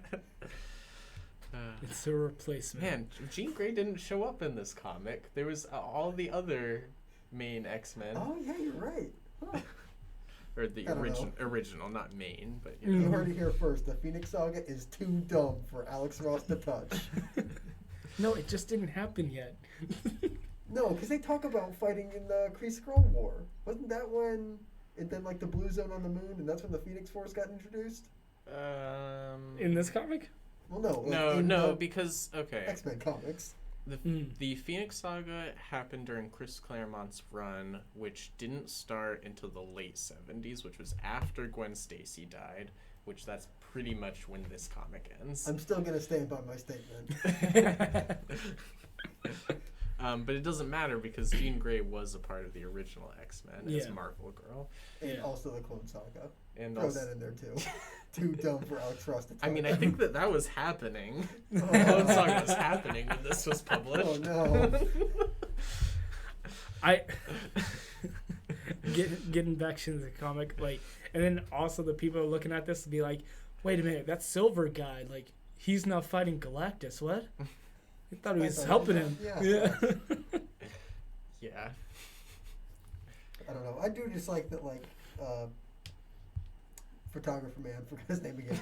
[SPEAKER 2] It's a replacement.
[SPEAKER 1] Man, Jean Grey didn't show up in this comic. There was all the other main X-Men.
[SPEAKER 3] Oh yeah, you're right. Huh.
[SPEAKER 1] Or the
[SPEAKER 3] I don't
[SPEAKER 1] original, not main, but
[SPEAKER 3] You heard it here first. The Phoenix Saga is too dumb for Alex Ross to touch.
[SPEAKER 2] No, it just didn't happen yet.
[SPEAKER 3] No, because they talk about fighting in the Kree Skrull War. Wasn't that when? And then like the Blue Zone on the Moon, and that's when the Phoenix Force got introduced.
[SPEAKER 2] In this comic?
[SPEAKER 3] Well, no.
[SPEAKER 1] No, because okay.
[SPEAKER 3] X-Men comics.
[SPEAKER 1] The Phoenix Saga happened during Chris Claremont's run, which didn't start until the late 70s, which was after Gwen Stacy died, which that's pretty much when this comic ends.
[SPEAKER 3] I'm still gonna stand by my statement.
[SPEAKER 1] But it doesn't matter because Jean Grey was a part of the original X-Men as Marvel Girl.
[SPEAKER 3] And also the Clone Saga.
[SPEAKER 1] And
[SPEAKER 3] throw that in there too. Too dumb for Alex Ross to touch.
[SPEAKER 1] I mean, I think that was happening. The Clone Saga was happening when this was published.
[SPEAKER 3] Oh no.
[SPEAKER 2] Getting back to the comic, like, and then also the people are looking at this to be like, wait a minute, that Silver guy, like, he's now fighting Galactus. What? I thought he was helping him.
[SPEAKER 3] Yeah.
[SPEAKER 1] Yeah.
[SPEAKER 3] I don't know. I do just like that, like, photographer man, forgot his name again.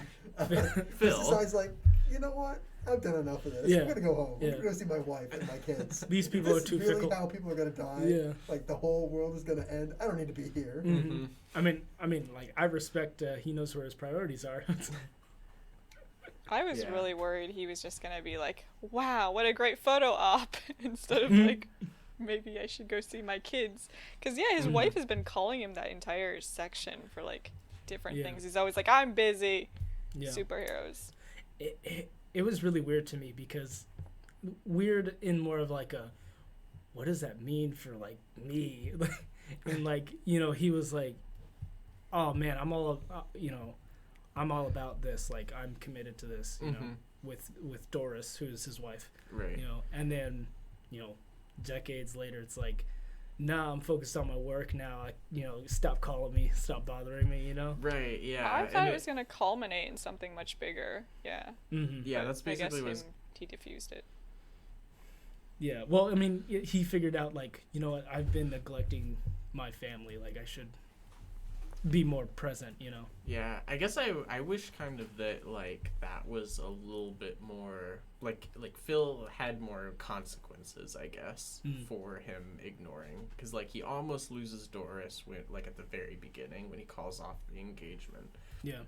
[SPEAKER 1] Phil.
[SPEAKER 3] Decides like, you know what? I've done enough of this.
[SPEAKER 2] Yeah.
[SPEAKER 3] I'm gonna go home.
[SPEAKER 2] Yeah.
[SPEAKER 3] I'm gonna go see my wife and my kids.
[SPEAKER 2] These people
[SPEAKER 3] this
[SPEAKER 2] are too
[SPEAKER 3] is really
[SPEAKER 2] fickle.
[SPEAKER 3] how people are gonna die.
[SPEAKER 2] Yeah.
[SPEAKER 3] Like the whole world is gonna end. I don't need to be here.
[SPEAKER 2] Mm-hmm. I mean, like, I respect. He knows where his priorities are.
[SPEAKER 4] I was really worried he was just gonna be like, "Wow, what a great photo op," instead of like, "Maybe I should go see my kids." Because his wife has been calling him that entire section for like different things. He's always like, "I'm busy." Superheroes.
[SPEAKER 2] It was really weird to me because weird in more of like a, what does that mean for like me? And like, you know, he was like, oh man, I'm all about this. Like, I'm committed to this, you know, with Doris, who's his wife.
[SPEAKER 1] Right.
[SPEAKER 2] You know, and then, you know, decades later, it's like, nah, I'm focused on my work now. Stop calling me, stop bothering me, you know?
[SPEAKER 1] Right, yeah.
[SPEAKER 4] I thought it was going to culminate in something much bigger. Yeah.
[SPEAKER 2] Mm-hmm.
[SPEAKER 1] Yeah, that's basically
[SPEAKER 4] I guess he diffused it.
[SPEAKER 2] Yeah, well, I mean, he figured out, like, you know what, I've been neglecting my family. Like, I should be more present, you know?
[SPEAKER 1] Yeah, I guess I wish kind of that, like, that was a little bit more, like Phil had more consequences, I guess, for him ignoring. Because, like, he almost loses Doris, when, like, at the very beginning when he calls off the engagement.
[SPEAKER 2] Yeah.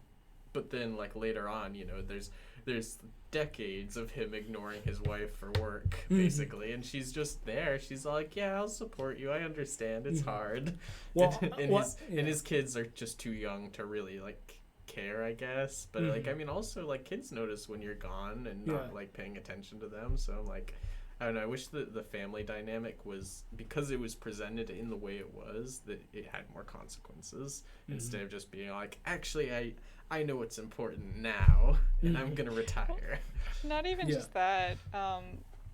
[SPEAKER 1] But then, like, later on, you know, there's decades of him ignoring his wife for work, basically, and she's just there. She's like, yeah, I'll support you. I understand. It's hard.
[SPEAKER 2] Well,
[SPEAKER 1] and his kids are just too young to really, like, care, I guess. But, like, I mean, also, like, kids notice when you're gone and not, like, paying attention to them. So, like, I don't know. I wish the family dynamic was, because it was presented in the way it was, that it had more consequences instead of just being like, actually, I know what's important now, and I'm going to retire.
[SPEAKER 4] Not even just that.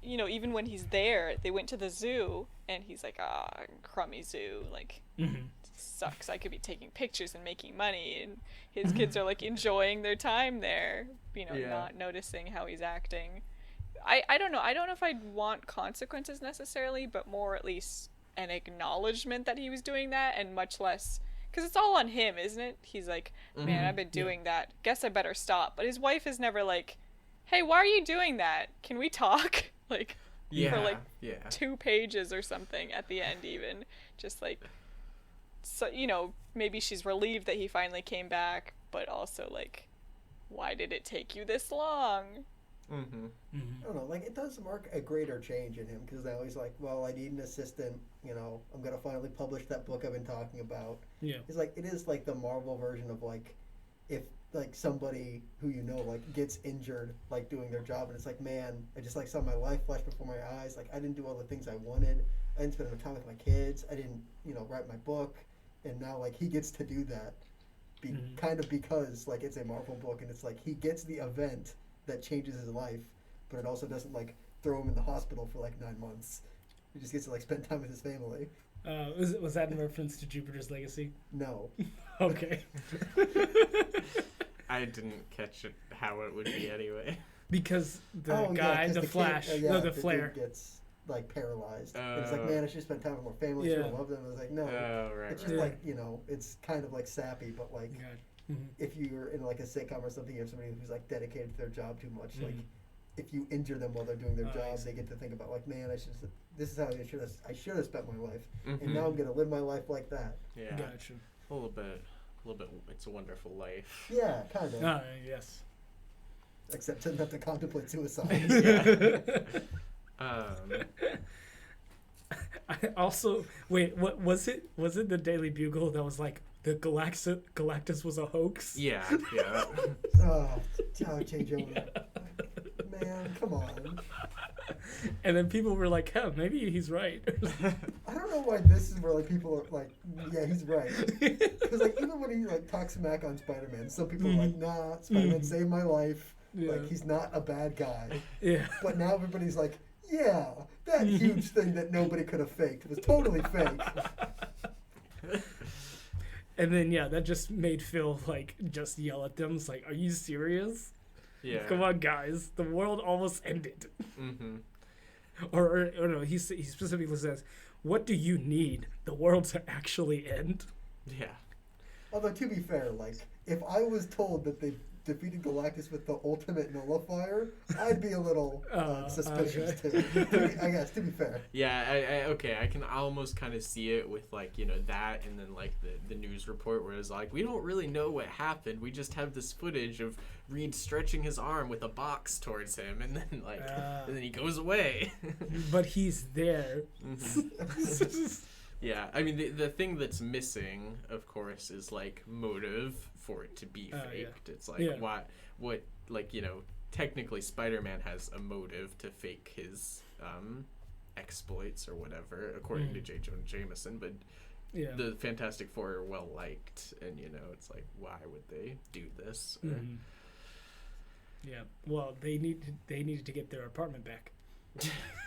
[SPEAKER 4] You know, even when he's there, they went to the zoo, and he's like, crummy zoo. Like, sucks. I could be taking pictures and making money. And his kids are, like, enjoying their time there, you know, not noticing how he's acting. I don't know. I don't know if I'd want consequences necessarily, but more at least an acknowledgement that he was doing that, and much less... Because it's all on him, isn't it? He's like, man, I've been doing that. Guess I better stop. But his wife is never like, hey, why are you doing that? Can we talk? Like, for like 2 pages or something at the end even. Just like, so, you know, maybe she's relieved that he finally came back, but also like, why did it take you this long?
[SPEAKER 3] I don't know, like, it does mark a greater change in him, because now he's like, well, I need an assistant, you know, I'm going to finally publish that book I've been talking about.
[SPEAKER 2] Yeah.
[SPEAKER 3] It's like, it is like the Marvel version of, like, if like somebody who you know like gets injured like doing their job, and it's like, man, I just like saw my life flash before my eyes. Like I didn't do all the things I wanted. I didn't spend enough time with my kids. I didn't, write my book, and now like he gets to do that, kind of because like it's a Marvel book, and it's like he gets the event that changes his life, but it also doesn't like throw him in the hospital for like 9 months. He just gets to like spend time with his family.
[SPEAKER 2] Was that in reference to Jupiter's Legacy?
[SPEAKER 3] No.
[SPEAKER 2] Okay.
[SPEAKER 1] I didn't catch it how it would be anyway.
[SPEAKER 2] Because the Flash, the Flare
[SPEAKER 3] dude gets like paralyzed. And it's like, man, I should spend time with more family. I should love them. I was like, no. It's just like, it's kind of like sappy, but like if you're in like a sitcom or something, you have somebody who's like dedicated to their job too much. Like if you injure them while they're doing their job, they get to think about like, man, this is how I should have spent my life, and now I'm gonna live my life like that.
[SPEAKER 1] Yeah.
[SPEAKER 2] Gotcha.
[SPEAKER 1] A little bit. It's a Wonderful Life.
[SPEAKER 3] Yeah, kind of.
[SPEAKER 2] Yes.
[SPEAKER 3] Except to not to contemplate suicide.
[SPEAKER 2] I also wait. What was it? Was it the Daily Bugle that was like the Galactus was a hoax?
[SPEAKER 1] Yeah.
[SPEAKER 3] Oh, J. Jonah. Man, come on.
[SPEAKER 2] And then people were like, "Hell, maybe he's right."
[SPEAKER 3] I don't know why this is where like people are like, "Yeah, he's right." Because like even when he like talks smack on Spider-Man, some people are like, "Nah, Spider-Man saved my life. Like he's not a bad guy."
[SPEAKER 2] Yeah.
[SPEAKER 3] But now everybody's like, "Yeah, that huge thing that nobody could have faked was totally fake."
[SPEAKER 2] And then that just made Phil like just yell at them. It's like, "Are you serious?
[SPEAKER 1] Yeah.
[SPEAKER 2] Come on, guys. The world almost ended."
[SPEAKER 1] Mm-hmm.
[SPEAKER 2] Or no, he specifically says, "What do you need? The world to actually end?"
[SPEAKER 1] Yeah.
[SPEAKER 3] Although to be fair, like if I was told that they defeated Galactus with the ultimate nullifier, I'd be a little suspicious too. I guess, to be fair.
[SPEAKER 1] Yeah, I can almost kind of see it with like that, and then like the news report where it's like, we don't really know what happened. We just have this footage of Reed stretching his arm with a box towards him, and then like and then he goes away.
[SPEAKER 2] But he's there.
[SPEAKER 1] Yeah, I mean the thing that's missing, of course, is like motive for it to be faked. It's like what like technically Spider-Man has a motive to fake his exploits or whatever, according to J. Jonah Jameson, but the Fantastic Four are well liked, and it's like, why would they do this?
[SPEAKER 2] Yeah, well, they needed to get their apartment back.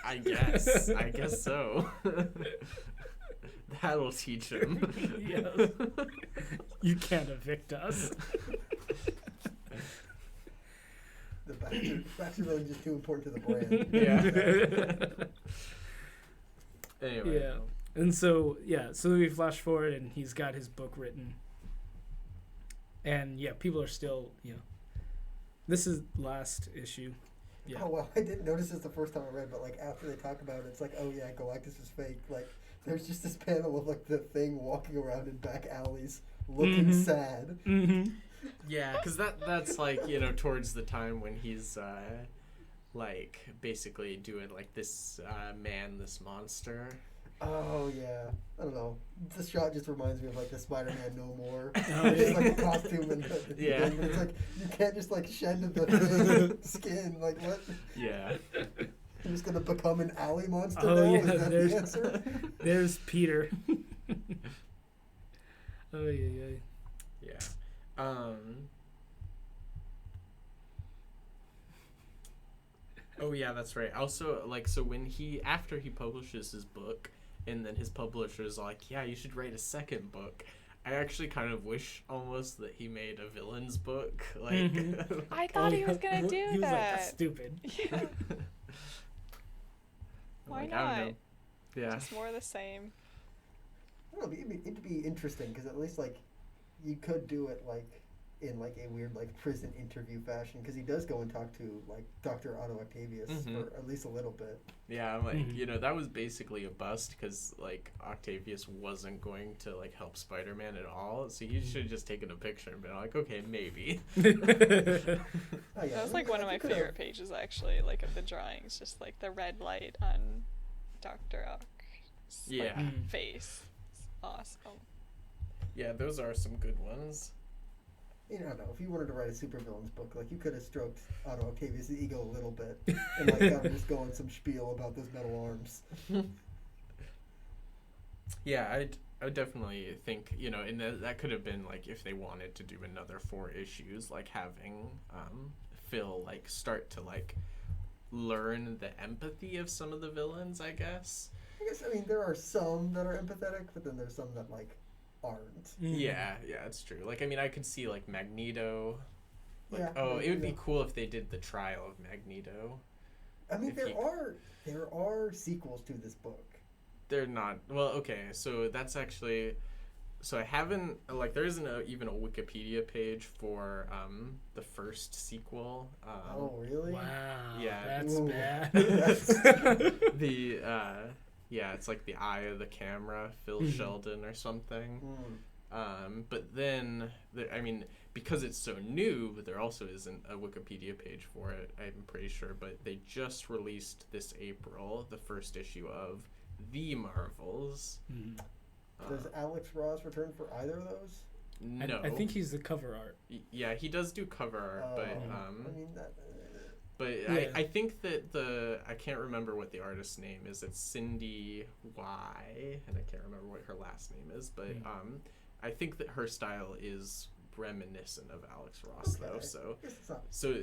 [SPEAKER 1] I guess so. That'll teach him.
[SPEAKER 2] Yes. You can't evict us.
[SPEAKER 3] The facts are really just too important to the brand.
[SPEAKER 1] Yeah. Anyway.
[SPEAKER 2] Yeah. And so we flash forward, and he's got his book written. And people are still, this is last issue. Yeah.
[SPEAKER 3] Oh, well, I didn't notice this the first time I read, but like after they talk about it, it's like, oh yeah, Galactus is fake. Like there's just this panel of like the Thing walking around in back alleys looking sad.
[SPEAKER 1] Yeah, because that's like towards the time when he's like basically doing like this this monster.
[SPEAKER 3] Oh yeah, I don't know. This shot just reminds me of like the Spider-Man No More.
[SPEAKER 2] Oh,
[SPEAKER 3] It's like the costume and the thing, but it's like you can't just like shed the skin. Like what?
[SPEAKER 1] Yeah.
[SPEAKER 3] You're just gonna become an alley monster
[SPEAKER 2] Oh,
[SPEAKER 3] now?
[SPEAKER 2] yeah,
[SPEAKER 3] Is that the answer?
[SPEAKER 2] There's Peter. Oh yeah.
[SPEAKER 1] Yeah. Oh yeah, that's right. Also, like, so when after he publishes his book, and then his publisher's like, yeah, you should write a second book. I actually kind of wish almost that he made a villain's book. Like,
[SPEAKER 4] I thought he was gonna do
[SPEAKER 2] He was like,
[SPEAKER 4] that.
[SPEAKER 2] "That's stupid."
[SPEAKER 4] Yeah. Why
[SPEAKER 1] like,
[SPEAKER 4] not?
[SPEAKER 1] I don't know. Yeah.
[SPEAKER 4] Just more of the same.
[SPEAKER 3] I don't know. It'd be interesting because at least like you could do it like in like a weird like prison interview fashion, because he does go and talk to like Dr. Otto Octavius for at least a little bit.
[SPEAKER 1] Yeah, I'm like, that was basically a bust because like Octavius wasn't going to like help Spider-Man at all, so he should have just taken a picture and been like, okay, maybe.
[SPEAKER 3] Oh, yeah,
[SPEAKER 4] That was like one of my favorite pages actually, like of the drawings, just like the red light on Dr. Ock's face. It's awesome.
[SPEAKER 1] Yeah, those are some good ones.
[SPEAKER 3] I don't know, if you wanted to write a supervillains book, like, you could have stroked Otto Octavius' ego a little bit and, like, kind of just go on some spiel about those metal arms.
[SPEAKER 1] Yeah, I would definitely think, you know, and that could have been, like, if they wanted to do another 4 issues, like, having Phil, like, start to, like, learn the empathy of some of the villains, I guess.
[SPEAKER 3] I mean, there are some that are empathetic, but then there's some that, like, aren't.
[SPEAKER 1] Yeah, it's true. Like, I mean, I could see, like, Magneto. Like,
[SPEAKER 3] Yeah,
[SPEAKER 1] it would be cool if they did the trial of Magneto.
[SPEAKER 3] I mean,
[SPEAKER 1] If
[SPEAKER 3] there are sequels to this book.
[SPEAKER 1] They're not. Well, okay, so that's actually. So I haven't. Like, there isn't even a Wikipedia page for the first sequel.
[SPEAKER 3] Oh, really?
[SPEAKER 2] Wow.
[SPEAKER 1] Yeah.
[SPEAKER 2] That's
[SPEAKER 3] Ooh.
[SPEAKER 2] bad.
[SPEAKER 1] The. Yeah, it's like the Eye of the Camera, Phil Sheldon or something. But then, I mean, because it's so new, there also isn't a Wikipedia page for it, I'm pretty sure. But they just released this April the first issue of The Marvels.
[SPEAKER 3] Does Alex Ross return for either of those?
[SPEAKER 1] No.
[SPEAKER 2] I think he's the cover art.
[SPEAKER 1] Yeah, he does do cover art, but
[SPEAKER 3] I mean, that...
[SPEAKER 2] Yeah.
[SPEAKER 1] I think that I can't remember what the artist's name is. It's Cindy Y, and I can't remember what her last name is, but I think that her style is reminiscent of Alex Ross, though. So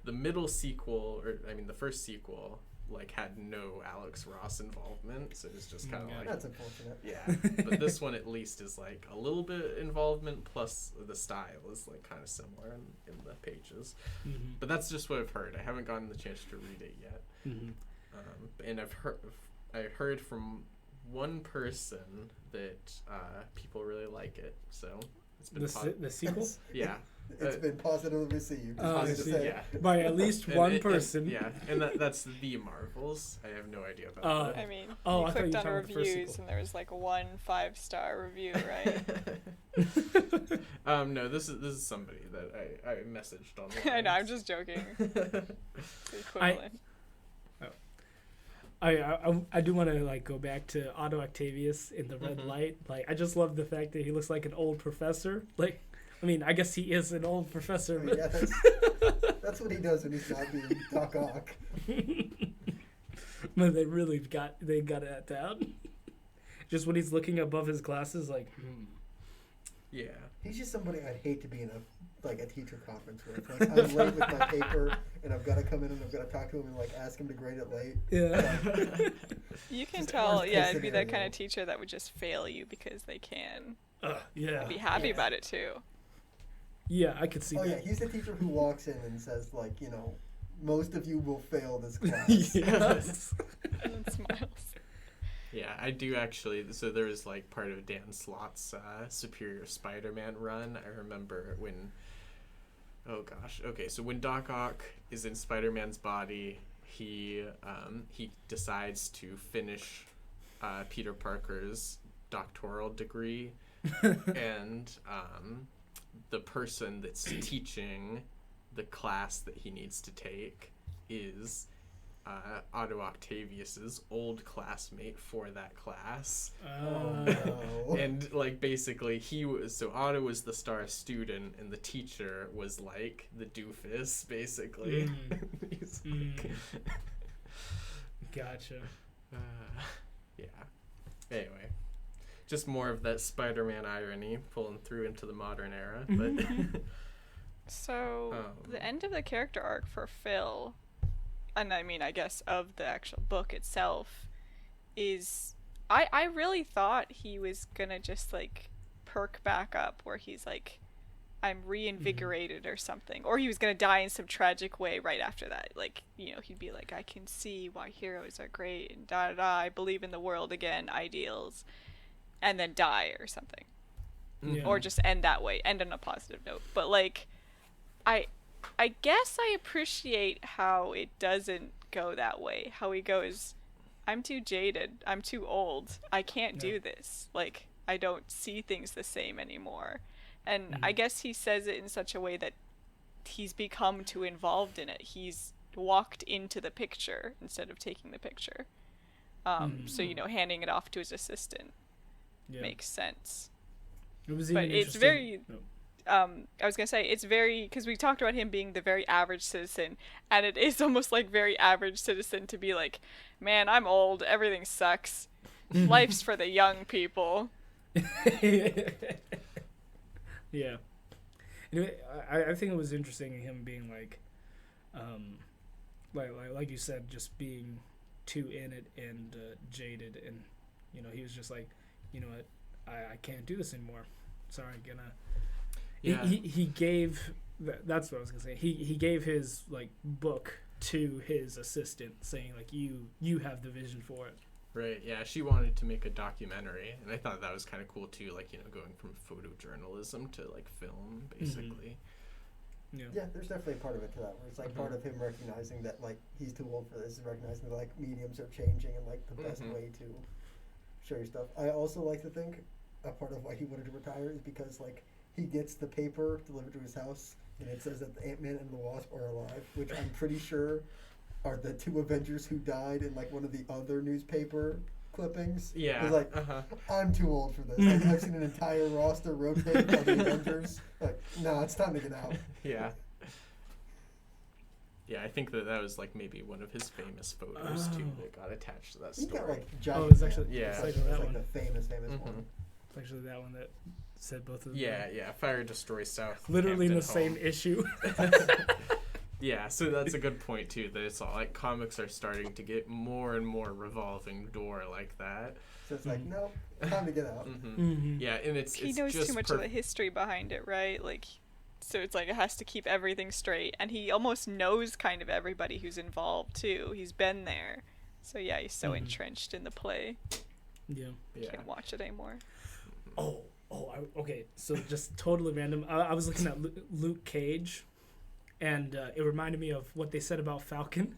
[SPEAKER 1] the middle sequel, or I mean the first sequel, like, had no Alex Ross involvement, so it's just kind of like,
[SPEAKER 3] that's unfortunate.
[SPEAKER 1] yeah. But this one at least is like a little bit involvement, plus the style is like kind of similar in the pages. But that's just what I've heard. I haven't gotten the chance to read it yet. And I heard from one person that people really like it, so it's been
[SPEAKER 2] the sequel?
[SPEAKER 1] yeah.
[SPEAKER 3] It's been positively received.
[SPEAKER 2] Oh, I see.
[SPEAKER 1] Yeah.
[SPEAKER 2] By at least one person.
[SPEAKER 1] And that's The Marvels. I have no idea about
[SPEAKER 2] Oh.
[SPEAKER 1] that.
[SPEAKER 4] I mean,
[SPEAKER 2] Oh,
[SPEAKER 4] you
[SPEAKER 2] I thought
[SPEAKER 4] clicked
[SPEAKER 2] you
[SPEAKER 4] on
[SPEAKER 2] were talking about the first
[SPEAKER 4] reviews
[SPEAKER 2] sequel.
[SPEAKER 4] and there was like 1 5-star review, right?
[SPEAKER 1] No, this is somebody that I messaged online.
[SPEAKER 4] I know, I'm just joking. The equivalent.
[SPEAKER 2] I do want to, like, go back to Otto Octavius in the red light. Like, I just love the fact that he looks like an old professor. Like, I mean, I guess he is an old professor. But...
[SPEAKER 3] Yeah, that's what he does when he's not being Doc Ock.
[SPEAKER 2] But they really got it down. Just when he's looking above his glasses, like,
[SPEAKER 1] Yeah.
[SPEAKER 3] He's just somebody I'd hate to be in a teacher conference with. Like, I'm late with my paper, and I've got to come in and I've got to talk to him and, like, ask him to grade it late.
[SPEAKER 2] yeah.
[SPEAKER 4] You can
[SPEAKER 3] Just
[SPEAKER 4] tell,
[SPEAKER 3] worst
[SPEAKER 4] yeah,
[SPEAKER 3] case
[SPEAKER 4] it'd be that kind
[SPEAKER 3] scenario.
[SPEAKER 4] of teacher that would just fail you because they can
[SPEAKER 2] Yeah.
[SPEAKER 4] be happy
[SPEAKER 3] Yeah.
[SPEAKER 4] about it too.
[SPEAKER 2] Yeah, I could see
[SPEAKER 3] Oh, yeah,
[SPEAKER 2] that.
[SPEAKER 3] he's the teacher who walks in and says, like, you know, most of you will fail this class.
[SPEAKER 2] Yes.
[SPEAKER 4] And then smiles.
[SPEAKER 1] Yeah, I do actually. So there was like part of Dan Slott's Superior Spider-Man run. I remember when. Oh gosh. Okay, so when Doc Ock is in Spider-Man's body, he decides to finish Peter Parker's doctoral degree, and the person that's teaching the class that he needs to take is Otto Octavius's old classmate for that class.
[SPEAKER 3] Oh, no.
[SPEAKER 1] And like basically Otto was the star student and the teacher was like the doofus basically. He's like,
[SPEAKER 2] Gotcha.
[SPEAKER 1] yeah. Anyway, just more of that Spider-Man irony pulling through into the modern era, but
[SPEAKER 4] So, the end of the character arc for Phil, and I mean, I guess of the actual book itself, is I really thought he was gonna just like perk back up where he's like, I'm reinvigorated or something, or he was gonna die in some tragic way right after that. Like, you know, he'd be like, I can see why heroes are great and da da da. I believe in the world again, ideals, and then die or something,
[SPEAKER 2] Yeah.
[SPEAKER 4] or just end that way, end on a positive note. But like, I guess I appreciate how it doesn't go that way. How he goes, I'm too jaded. I'm too old. I can't do this. Like, I don't see things the same anymore. And I guess he says it in such a way that he's become too involved in it. He's walked into the picture instead of taking the picture. So, you know, handing it off to his assistant
[SPEAKER 2] Yeah.
[SPEAKER 4] makes sense.
[SPEAKER 2] It was
[SPEAKER 4] But
[SPEAKER 2] even
[SPEAKER 4] it's
[SPEAKER 2] interesting-
[SPEAKER 4] very...
[SPEAKER 2] No.
[SPEAKER 4] I was gonna say it's very, because we talked about him being the very average citizen, and it is almost like very average citizen to be like, man, I'm old, everything sucks, life's for the young people.
[SPEAKER 2] Yeah. Anyway, I think it was interesting him being like you said, just being too in it and jaded, and he was just like, you know what, I can't do this anymore. Sorry, gonna.
[SPEAKER 1] Yeah.
[SPEAKER 2] He gave. That's what I was gonna say. He gave his book to his assistant, saying you have the vision for it.
[SPEAKER 1] Right, yeah, she wanted to make a documentary, and I thought that was kind of cool too, going from photojournalism to film, basically.
[SPEAKER 2] Mm-hmm.
[SPEAKER 3] Yeah, there's definitely a part of it to that, where it's part of him recognizing that he's too old for this, and recognizing that mediums are changing, and the best way to show your stuff. I also like to think a part of why he wanted to retire is because he gets the paper delivered to his house, and it says that the Ant-Man and the Wasp are alive, which I'm pretty sure are the two Avengers who died in one of the other newspaper clippings.
[SPEAKER 1] Yeah.
[SPEAKER 3] It's I'm too old for this. I've seen an entire roster rotate of the Avengers. No, it's time to get out.
[SPEAKER 1] Yeah. Yeah, I think that was maybe one of his famous photos too that got attached to that
[SPEAKER 3] He's
[SPEAKER 1] story.
[SPEAKER 3] got giant.
[SPEAKER 2] Oh, it's actually
[SPEAKER 1] yeah.
[SPEAKER 2] it's actually that one.
[SPEAKER 3] The famous one.
[SPEAKER 2] It's actually that one that said both of them.
[SPEAKER 1] Yeah. Fire Destroy South.
[SPEAKER 2] Literally in the
[SPEAKER 1] Hampton
[SPEAKER 2] same
[SPEAKER 1] Home.
[SPEAKER 2] issue.
[SPEAKER 1] Yeah, so that's a good point too. That it's all comics are starting to get more and more revolving door like that.
[SPEAKER 3] So it's no, time to get out.
[SPEAKER 1] Yeah, and
[SPEAKER 4] he knows
[SPEAKER 1] just
[SPEAKER 4] too much of the history behind it, right? So it's it has to keep everything straight, and he almost knows kind of everybody who's involved too. He's been there, so yeah, he's so entrenched in the play.
[SPEAKER 2] Yeah.
[SPEAKER 4] Can't watch it anymore.
[SPEAKER 2] Okay. So just totally random. I was looking at Luke Cage, and it reminded me of what they said about Falcon.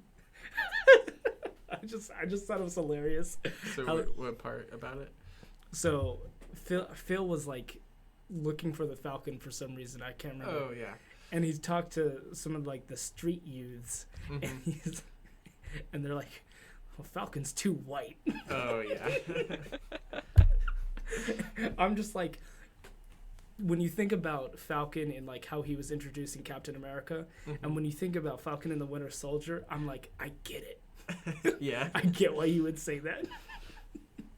[SPEAKER 2] I just thought it was hilarious.
[SPEAKER 1] So what part about it?
[SPEAKER 2] So Phil was looking for the Falcon for some reason. I can't remember.
[SPEAKER 1] Oh yeah.
[SPEAKER 2] And he's talked to some of the street youths, and they're like, "Well, Falcon's too white."
[SPEAKER 1] Oh yeah.
[SPEAKER 2] I'm just when you think about Falcon and how he was introducing Captain America, and when you think about Falcon and the Winter Soldier, I'm I get it.
[SPEAKER 1] Yeah.
[SPEAKER 2] I get why you would say that.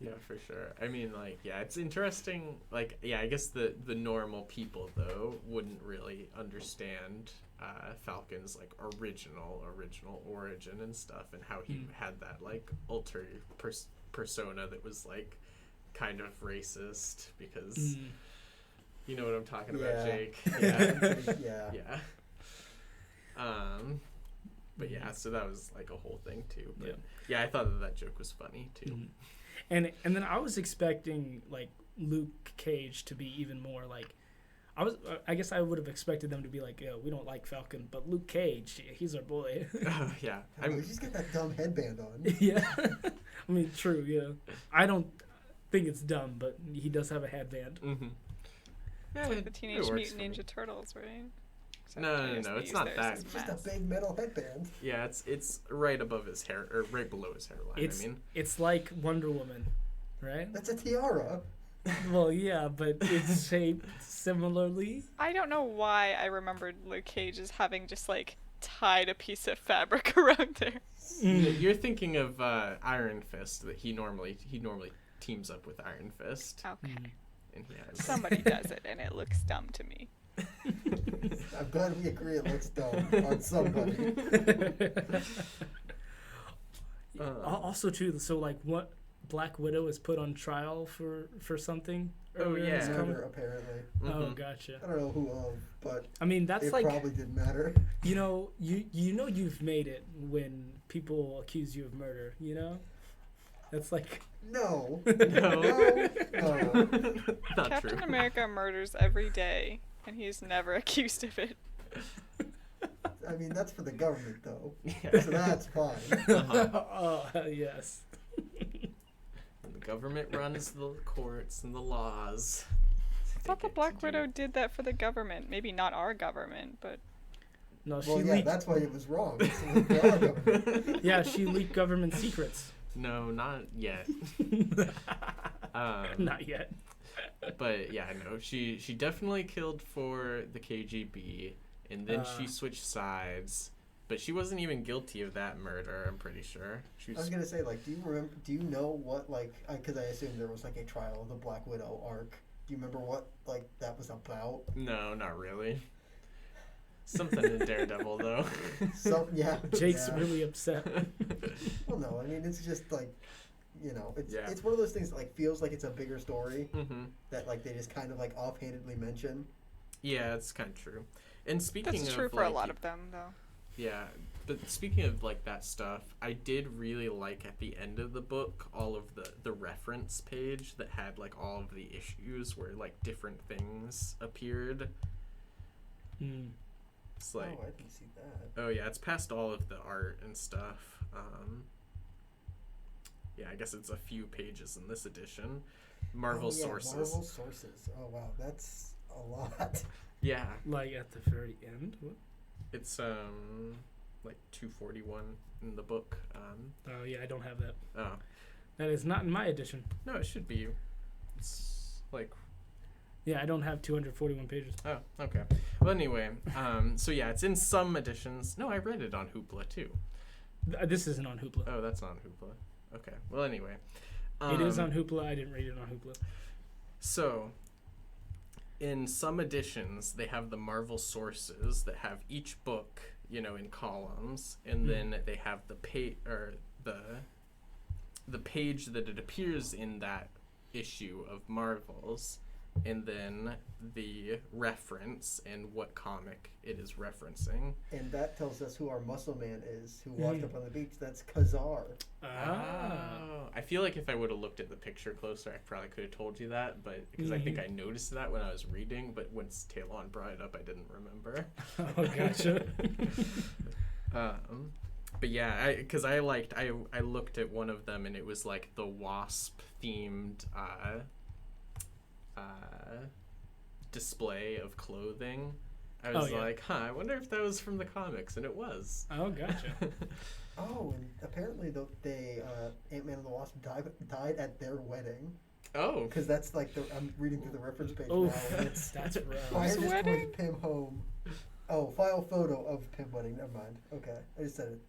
[SPEAKER 1] Yeah, for sure. I mean, it's interesting. I guess the normal people though wouldn't really understand Falcon's original origin and stuff, and how he had that alter persona that was kind of racist, because you know what I'm talking about, Jake. Yeah. But yeah, so that was a whole thing too. But yeah, I thought that joke was funny too.
[SPEAKER 2] And then I was expecting Luke Cage to be even more I guess I would have expected them to be yo, we don't like Falcon, but Luke Cage, he's our boy.
[SPEAKER 1] Yeah.
[SPEAKER 3] He's got that dumb headband on.
[SPEAKER 2] Yeah. I mean, true, yeah. I don't think it's dumb, but he does have a headband.
[SPEAKER 1] Yeah,
[SPEAKER 4] the Teenage Mutant Ninja Turtles, right?
[SPEAKER 1] No, it's not that.
[SPEAKER 3] It's just a big metal headband.
[SPEAKER 1] Yeah, it's right above his hair, or right below his hairline.
[SPEAKER 2] It's like Wonder Woman, right?
[SPEAKER 3] That's a tiara.
[SPEAKER 2] Well, yeah, but it's shaped similarly.
[SPEAKER 4] I don't know why I remembered Luke Cage as having just tied a piece of fabric around there.
[SPEAKER 1] You're thinking of Iron Fist, that he normally teams up with Iron Fist.
[SPEAKER 4] Okay.
[SPEAKER 1] And he has
[SPEAKER 4] somebody does it, and it looks dumb to me.
[SPEAKER 3] I'm glad we agree it looks dumb on somebody.
[SPEAKER 2] Also, too, so what Black Widow is put on trial for something.
[SPEAKER 1] Oh yeah,
[SPEAKER 3] murder, apparently.
[SPEAKER 2] Oh, gotcha.
[SPEAKER 3] I don't know who of, but
[SPEAKER 2] I mean that's
[SPEAKER 3] it probably didn't matter.
[SPEAKER 2] You know you've made it when people accuse you of murder. That's
[SPEAKER 3] no.
[SPEAKER 1] Not
[SPEAKER 4] Captain
[SPEAKER 1] true.
[SPEAKER 4] America murders every day, and he's never accused of it.
[SPEAKER 3] I mean, that's for the government, though.
[SPEAKER 1] Yeah.
[SPEAKER 3] So that's fine.
[SPEAKER 2] Oh, yes.
[SPEAKER 1] The government runs the courts and the laws.
[SPEAKER 4] I thought the Black Widow did that for the government. Maybe not our government, but...
[SPEAKER 2] No, she
[SPEAKER 3] well, yeah,
[SPEAKER 2] leaked.
[SPEAKER 3] that's why it was wrong. For our government.
[SPEAKER 2] Yeah, she leaked government secrets.
[SPEAKER 1] No, not yet.
[SPEAKER 2] Not yet.
[SPEAKER 1] But yeah, no, she definitely killed for the KGB, and then she switched sides. But she wasn't even guilty of that murder. I'm pretty sure.
[SPEAKER 3] I was gonna say, like, do you know what, like, because I assume there was like a trial of the Black Widow arc. Do you remember what like that was about?
[SPEAKER 1] No, not really. Something in Daredevil though.
[SPEAKER 3] Yeah.
[SPEAKER 2] Jake's
[SPEAKER 3] yeah.
[SPEAKER 2] really upset.
[SPEAKER 3] Well, no, I mean it's just like, it's
[SPEAKER 1] Yeah.
[SPEAKER 3] it's one of those things that like feels like it's a bigger story
[SPEAKER 1] Mm-hmm.
[SPEAKER 3] that like they just kind of like offhandedly mention.
[SPEAKER 1] Yeah, it's kind of true. And speaking
[SPEAKER 4] That's
[SPEAKER 1] of
[SPEAKER 4] true for
[SPEAKER 1] like,
[SPEAKER 4] a lot of them, though.
[SPEAKER 1] yeah, but speaking of like that stuff, I did really like at the end of the book all of the reference page that had like all of the issues where like different things appeared.
[SPEAKER 2] Mm.
[SPEAKER 1] It's like,
[SPEAKER 3] I didn't see that.
[SPEAKER 1] oh yeah, it's past all of the art and stuff. Yeah, I guess it's a few pages in this edition. Marvel sources.
[SPEAKER 3] Marvel sources. Oh wow, that's a lot.
[SPEAKER 1] Yeah,
[SPEAKER 2] Like at the very end. What?
[SPEAKER 1] it's like 241 in the book.
[SPEAKER 2] Oh yeah, I don't have that.
[SPEAKER 1] Oh
[SPEAKER 2] That is not in my edition.
[SPEAKER 1] no, it should be. It's like,
[SPEAKER 2] Yeah, I don't have 241 pages.
[SPEAKER 1] oh, okay. Well, anyway, so yeah, it's in some editions. No, I read it on Hoopla too.
[SPEAKER 2] This isn't on Hoopla.
[SPEAKER 1] Oh, that's not on Hoopla. Okay. Well, anyway.
[SPEAKER 2] It is on Hoopla. I didn't read it on Hoopla.
[SPEAKER 1] So, in some editions, they have the Marvel sources that have each book, in columns, and then they have the page or the page that it appears in that issue of Marvels, and then the reference and what comic it is referencing.
[SPEAKER 3] And that tells us who our muscle man is, who washed up on the beach. That's Khazar.
[SPEAKER 1] Oh, I feel like if I would have looked at the picture closer, I probably could have told you that, but because I think I noticed that when I was reading, but once Talon brought it up, I didn't remember.
[SPEAKER 2] Oh, gotcha.
[SPEAKER 1] But yeah, because I looked at one of them and it was like the wasp themed display of clothing. I was like, I wonder if that was from the comics, and it was.
[SPEAKER 2] Oh, gotcha.
[SPEAKER 3] Oh, and apparently Ant-Man and the Wasp died at their wedding.
[SPEAKER 1] Oh.
[SPEAKER 3] Because that's like I'm reading through the reference page
[SPEAKER 2] Oh,
[SPEAKER 3] now. And it's
[SPEAKER 2] that's rough.
[SPEAKER 3] fire
[SPEAKER 4] Whose
[SPEAKER 3] just
[SPEAKER 4] wedding?
[SPEAKER 3] towards Pym home. Oh, file photo of Pym wedding. Never mind. Okay, I just said it.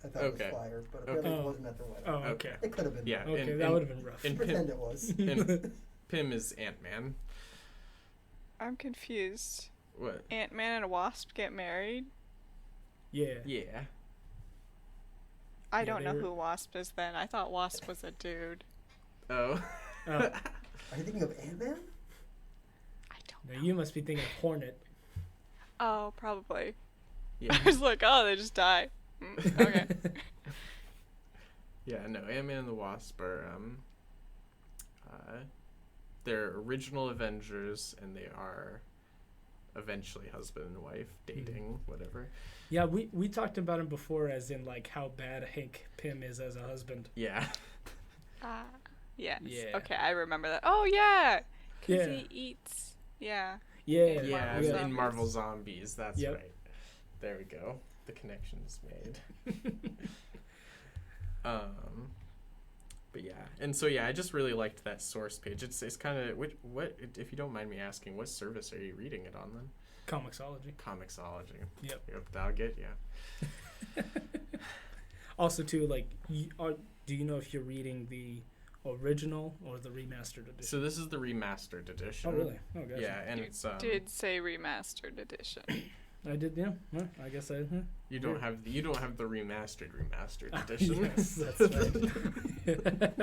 [SPEAKER 3] I thought it
[SPEAKER 1] Okay.
[SPEAKER 3] was flyer, but apparently
[SPEAKER 2] Okay.
[SPEAKER 3] it wasn't at their wedding.
[SPEAKER 2] Oh, okay.
[SPEAKER 1] Okay.
[SPEAKER 3] It could have been.
[SPEAKER 1] Yeah.
[SPEAKER 2] Okay,
[SPEAKER 1] and,
[SPEAKER 2] that
[SPEAKER 1] and-
[SPEAKER 2] would have been rough.
[SPEAKER 1] and
[SPEAKER 3] Pretend it was.
[SPEAKER 1] and Pym is Ant-Man.
[SPEAKER 4] I'm confused.
[SPEAKER 1] What?
[SPEAKER 4] Ant-Man and a Wasp get married?
[SPEAKER 2] Yeah.
[SPEAKER 1] Yeah.
[SPEAKER 4] I
[SPEAKER 2] Yeah,
[SPEAKER 4] don't
[SPEAKER 2] they
[SPEAKER 4] know
[SPEAKER 2] were-
[SPEAKER 4] who Wasp is then. I thought Wasp was a dude.
[SPEAKER 1] Oh.
[SPEAKER 2] Oh.
[SPEAKER 3] Are you thinking of Ant-Man?
[SPEAKER 4] I don't
[SPEAKER 2] No,
[SPEAKER 4] know.
[SPEAKER 2] you must be thinking of Hornet.
[SPEAKER 4] Oh, probably.
[SPEAKER 1] Yeah.
[SPEAKER 4] I was like, oh, they just die. Okay.
[SPEAKER 1] Yeah, no, Ant-Man and the Wasp are they're original Avengers, and they are eventually husband and wife, dating, whatever.
[SPEAKER 2] Yeah, we talked about him before as in like how bad Hank Pym is as a husband.
[SPEAKER 1] Yeah.
[SPEAKER 4] Yes.
[SPEAKER 2] Yeah.
[SPEAKER 4] Okay, I remember that. Oh, yeah. Because
[SPEAKER 2] Yeah.
[SPEAKER 4] he eats. Yeah.
[SPEAKER 2] Yeah.
[SPEAKER 1] Yeah,
[SPEAKER 4] Marvel
[SPEAKER 1] in
[SPEAKER 4] Zombies.
[SPEAKER 1] Marvel Zombies, that's
[SPEAKER 2] Yep.
[SPEAKER 1] right. There we go. The connection is made. But yeah, and so yeah, I just really liked that source page. It's kind of what if you don't mind me asking, what service are you reading it on then?
[SPEAKER 2] Comixology.
[SPEAKER 1] Comixology.
[SPEAKER 2] Yep.
[SPEAKER 1] That'll get you.
[SPEAKER 2] Also, too, like, do you know if you're reading the original or the remastered edition?
[SPEAKER 1] So this is the remastered edition.
[SPEAKER 2] Oh, really? Oh, gotcha.
[SPEAKER 1] Yeah, and it's
[SPEAKER 4] Did say remastered edition.
[SPEAKER 2] I did, yeah. Well, I guess I.
[SPEAKER 1] you don't have the remastered edition.
[SPEAKER 2] Yes, that's right.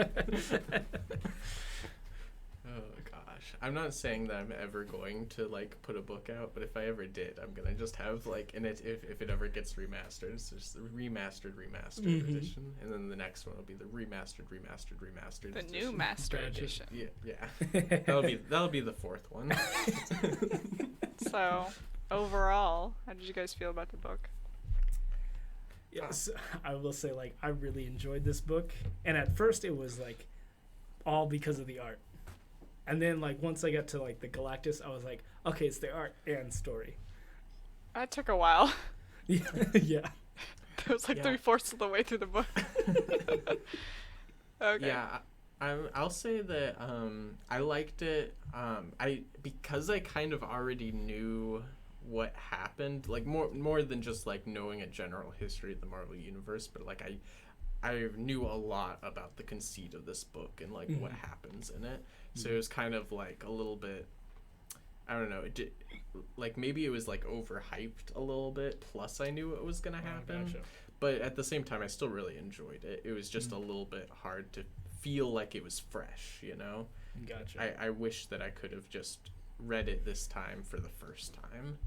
[SPEAKER 1] Oh gosh, I'm not saying that I'm ever going to like put a book out, but if I ever did, I'm gonna just have like, and if it ever gets remastered, it's just the remastered edition, and then the next one will be the remastered
[SPEAKER 4] The
[SPEAKER 1] edition.
[SPEAKER 4] new master
[SPEAKER 2] Gotcha.
[SPEAKER 4] edition.
[SPEAKER 1] Yeah. That'll be the fourth one.
[SPEAKER 4] So, overall, how did you guys feel about the book?
[SPEAKER 2] Yes, I will say, like, I really enjoyed this book, and at first it was like all because of the art, and then like once I got to like the Galactus, I was like, okay, it's the art and story.
[SPEAKER 4] That took a while.
[SPEAKER 2] Yeah, yeah.
[SPEAKER 4] It was like
[SPEAKER 1] Yeah.
[SPEAKER 4] 3/4 of the way through the book. Okay.
[SPEAKER 1] Yeah, I'll say that I liked it. Because I kind of already knew what happened, like more than just like knowing a general history of the Marvel universe, but like I knew a lot about the conceit of this book and like what happens in it. So it was kind of like a little bit, I don't know, like maybe it was like overhyped a little bit, plus I knew what was gonna happen.
[SPEAKER 2] Gotcha.
[SPEAKER 1] But at the same time I still really enjoyed it. It was just a little bit hard to feel like it was fresh, you know?
[SPEAKER 2] Gotcha.
[SPEAKER 1] I wish that I could have just read it this time for the first time.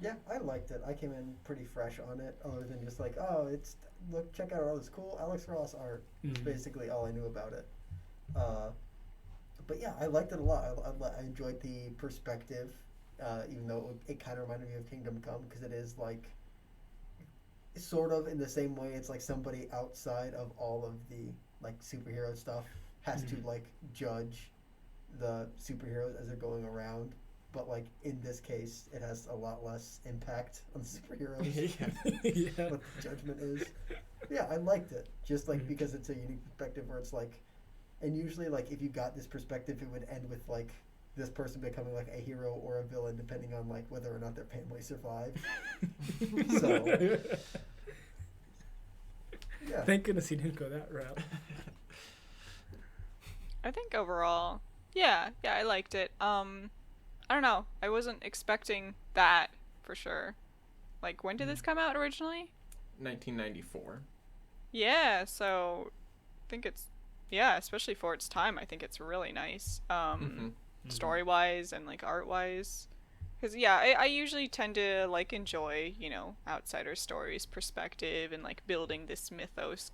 [SPEAKER 3] Yeah, I liked it. I came in pretty fresh on it, other than just like, oh, look, check out all this cool Alex Ross art. That's basically all I knew about it. But yeah, I liked it a lot. I enjoyed the perspective, even though it kind of reminded me of Kingdom Come, because it is like, sort of in the same way, it's like somebody outside of all of the like superhero stuff has to like judge the superheroes as they're going around. But like in this case, it has a lot less impact on the superheroes. What the judgment is. Yeah, I liked it. Just like because it's a unique perspective where it's like, and usually like if you got this perspective, it would end with like this person becoming like a hero or a villain, depending on like whether or not their family survived. So, yeah.
[SPEAKER 2] Thank goodness he didn't go that route.
[SPEAKER 4] I think overall, yeah, I liked it. I don't know. I wasn't expecting that for sure. Like, when did this come out originally?
[SPEAKER 1] 1994.
[SPEAKER 4] Yeah, so I think it's, yeah, especially for its time, I think it's really nice. Story-wise and like art-wise. Because yeah, I usually tend to like enjoy, you know, outsider stories, perspective, and like building this mythos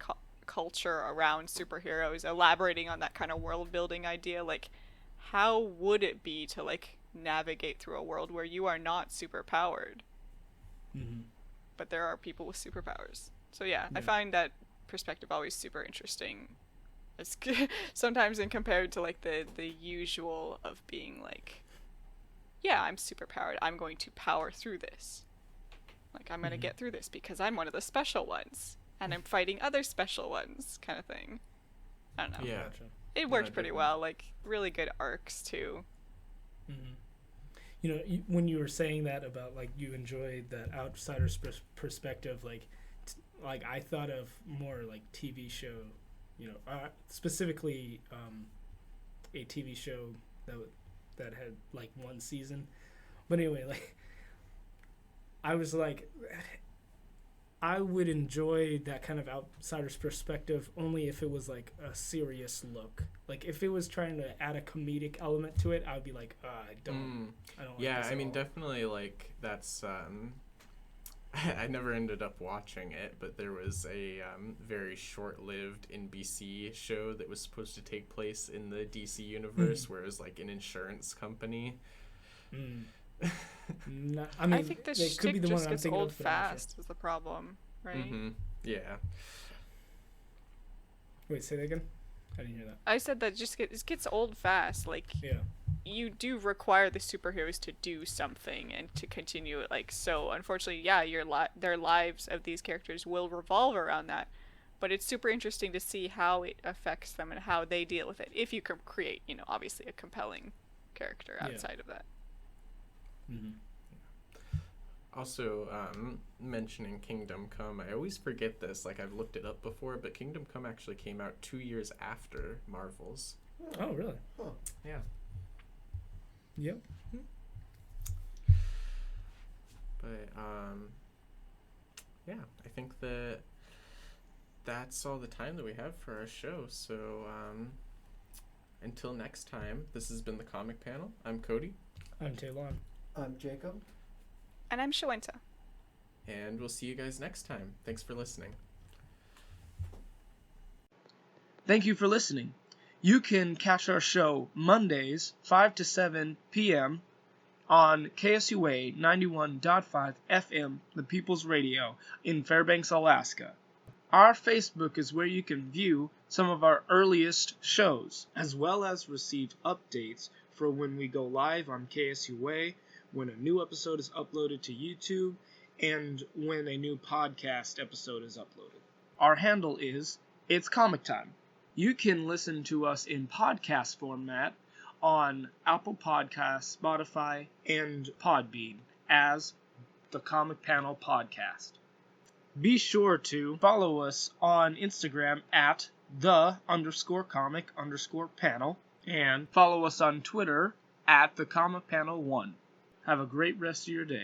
[SPEAKER 4] culture around superheroes, elaborating on that kind of world building idea. Like, how would it be to like navigate through a world where you are not super powered, but there are people with superpowers? So yeah, I find that perspective always super interesting. It's sometimes in compared to like the usual of being like, yeah, I'm super powered, I'm going to power through this. Like, I'm going to get through this because I'm one of the special ones and I'm fighting other special ones, kind of thing. I don't know.
[SPEAKER 1] Yeah.
[SPEAKER 4] It worked pretty well. Like, really good arcs too.
[SPEAKER 2] You know, when you were saying that about like you enjoyed that outsider's perspective, like I thought of more like TV show, you know, specifically a TV show that had like one season. But anyway, like I was like, I would enjoy that kind of outsider's perspective only if it was like a serious look. Like if it was trying to add a comedic element to it, I would be like, I don't.
[SPEAKER 1] Yeah,
[SPEAKER 2] like this
[SPEAKER 1] I mean,
[SPEAKER 2] all.
[SPEAKER 1] Definitely like that's. I never ended up watching it, but there was a very short-lived NBC show that was supposed to take place in the DC universe, where it was like an insurance company.
[SPEAKER 2] No, I mean,
[SPEAKER 4] I think the
[SPEAKER 2] it could be
[SPEAKER 4] shtick
[SPEAKER 2] the one
[SPEAKER 4] just
[SPEAKER 2] I'm
[SPEAKER 4] gets
[SPEAKER 2] thinking
[SPEAKER 4] old
[SPEAKER 2] of, but I'm not sure.
[SPEAKER 4] fast is the problem, right?
[SPEAKER 1] Yeah.
[SPEAKER 2] Wait, say that again? I didn't hear that.
[SPEAKER 4] I said that it gets old fast. Like,
[SPEAKER 2] Yeah.
[SPEAKER 4] you do require the superheroes to do something and to continue it. Like, so unfortunately, yeah, their lives of these characters will revolve around that. But it's super interesting to see how it affects them and how they deal with it. If you can create, you know, obviously a compelling character outside of that.
[SPEAKER 1] Also, mentioning Kingdom Come, I always forget this. Like, I've looked it up before, but Kingdom Come actually came out 2 years after Marvel's.
[SPEAKER 2] Oh, really?
[SPEAKER 3] Huh.
[SPEAKER 1] Yeah.
[SPEAKER 2] Yep.
[SPEAKER 1] But, yeah, I think that's all the time that we have for our show. So, until next time, this has been the Comic Panel. I'm Cody.
[SPEAKER 2] I'm Taylor.
[SPEAKER 3] I'm Jacob.
[SPEAKER 4] And I'm Shawenta.
[SPEAKER 1] And we'll see you guys next time. Thanks for listening.
[SPEAKER 5] Thank you for listening. You can catch our show Mondays, 5 to 7 p.m. on KSUA 91.5 FM, the People's Radio, in Fairbanks, Alaska. Our Facebook is where you can view some of our earliest shows, as well as receive updates for when we go live on KSUA, when a new episode is uploaded to YouTube, and when a new podcast episode is uploaded. Our handle is it's comic time. You can listen to us in podcast format on Apple Podcasts, Spotify, and Podbean as the Comic Panel Podcast. Be sure to follow us on Instagram at _comic_panel and follow us on Twitter at the Comic Panel 1. Have a great rest of your day.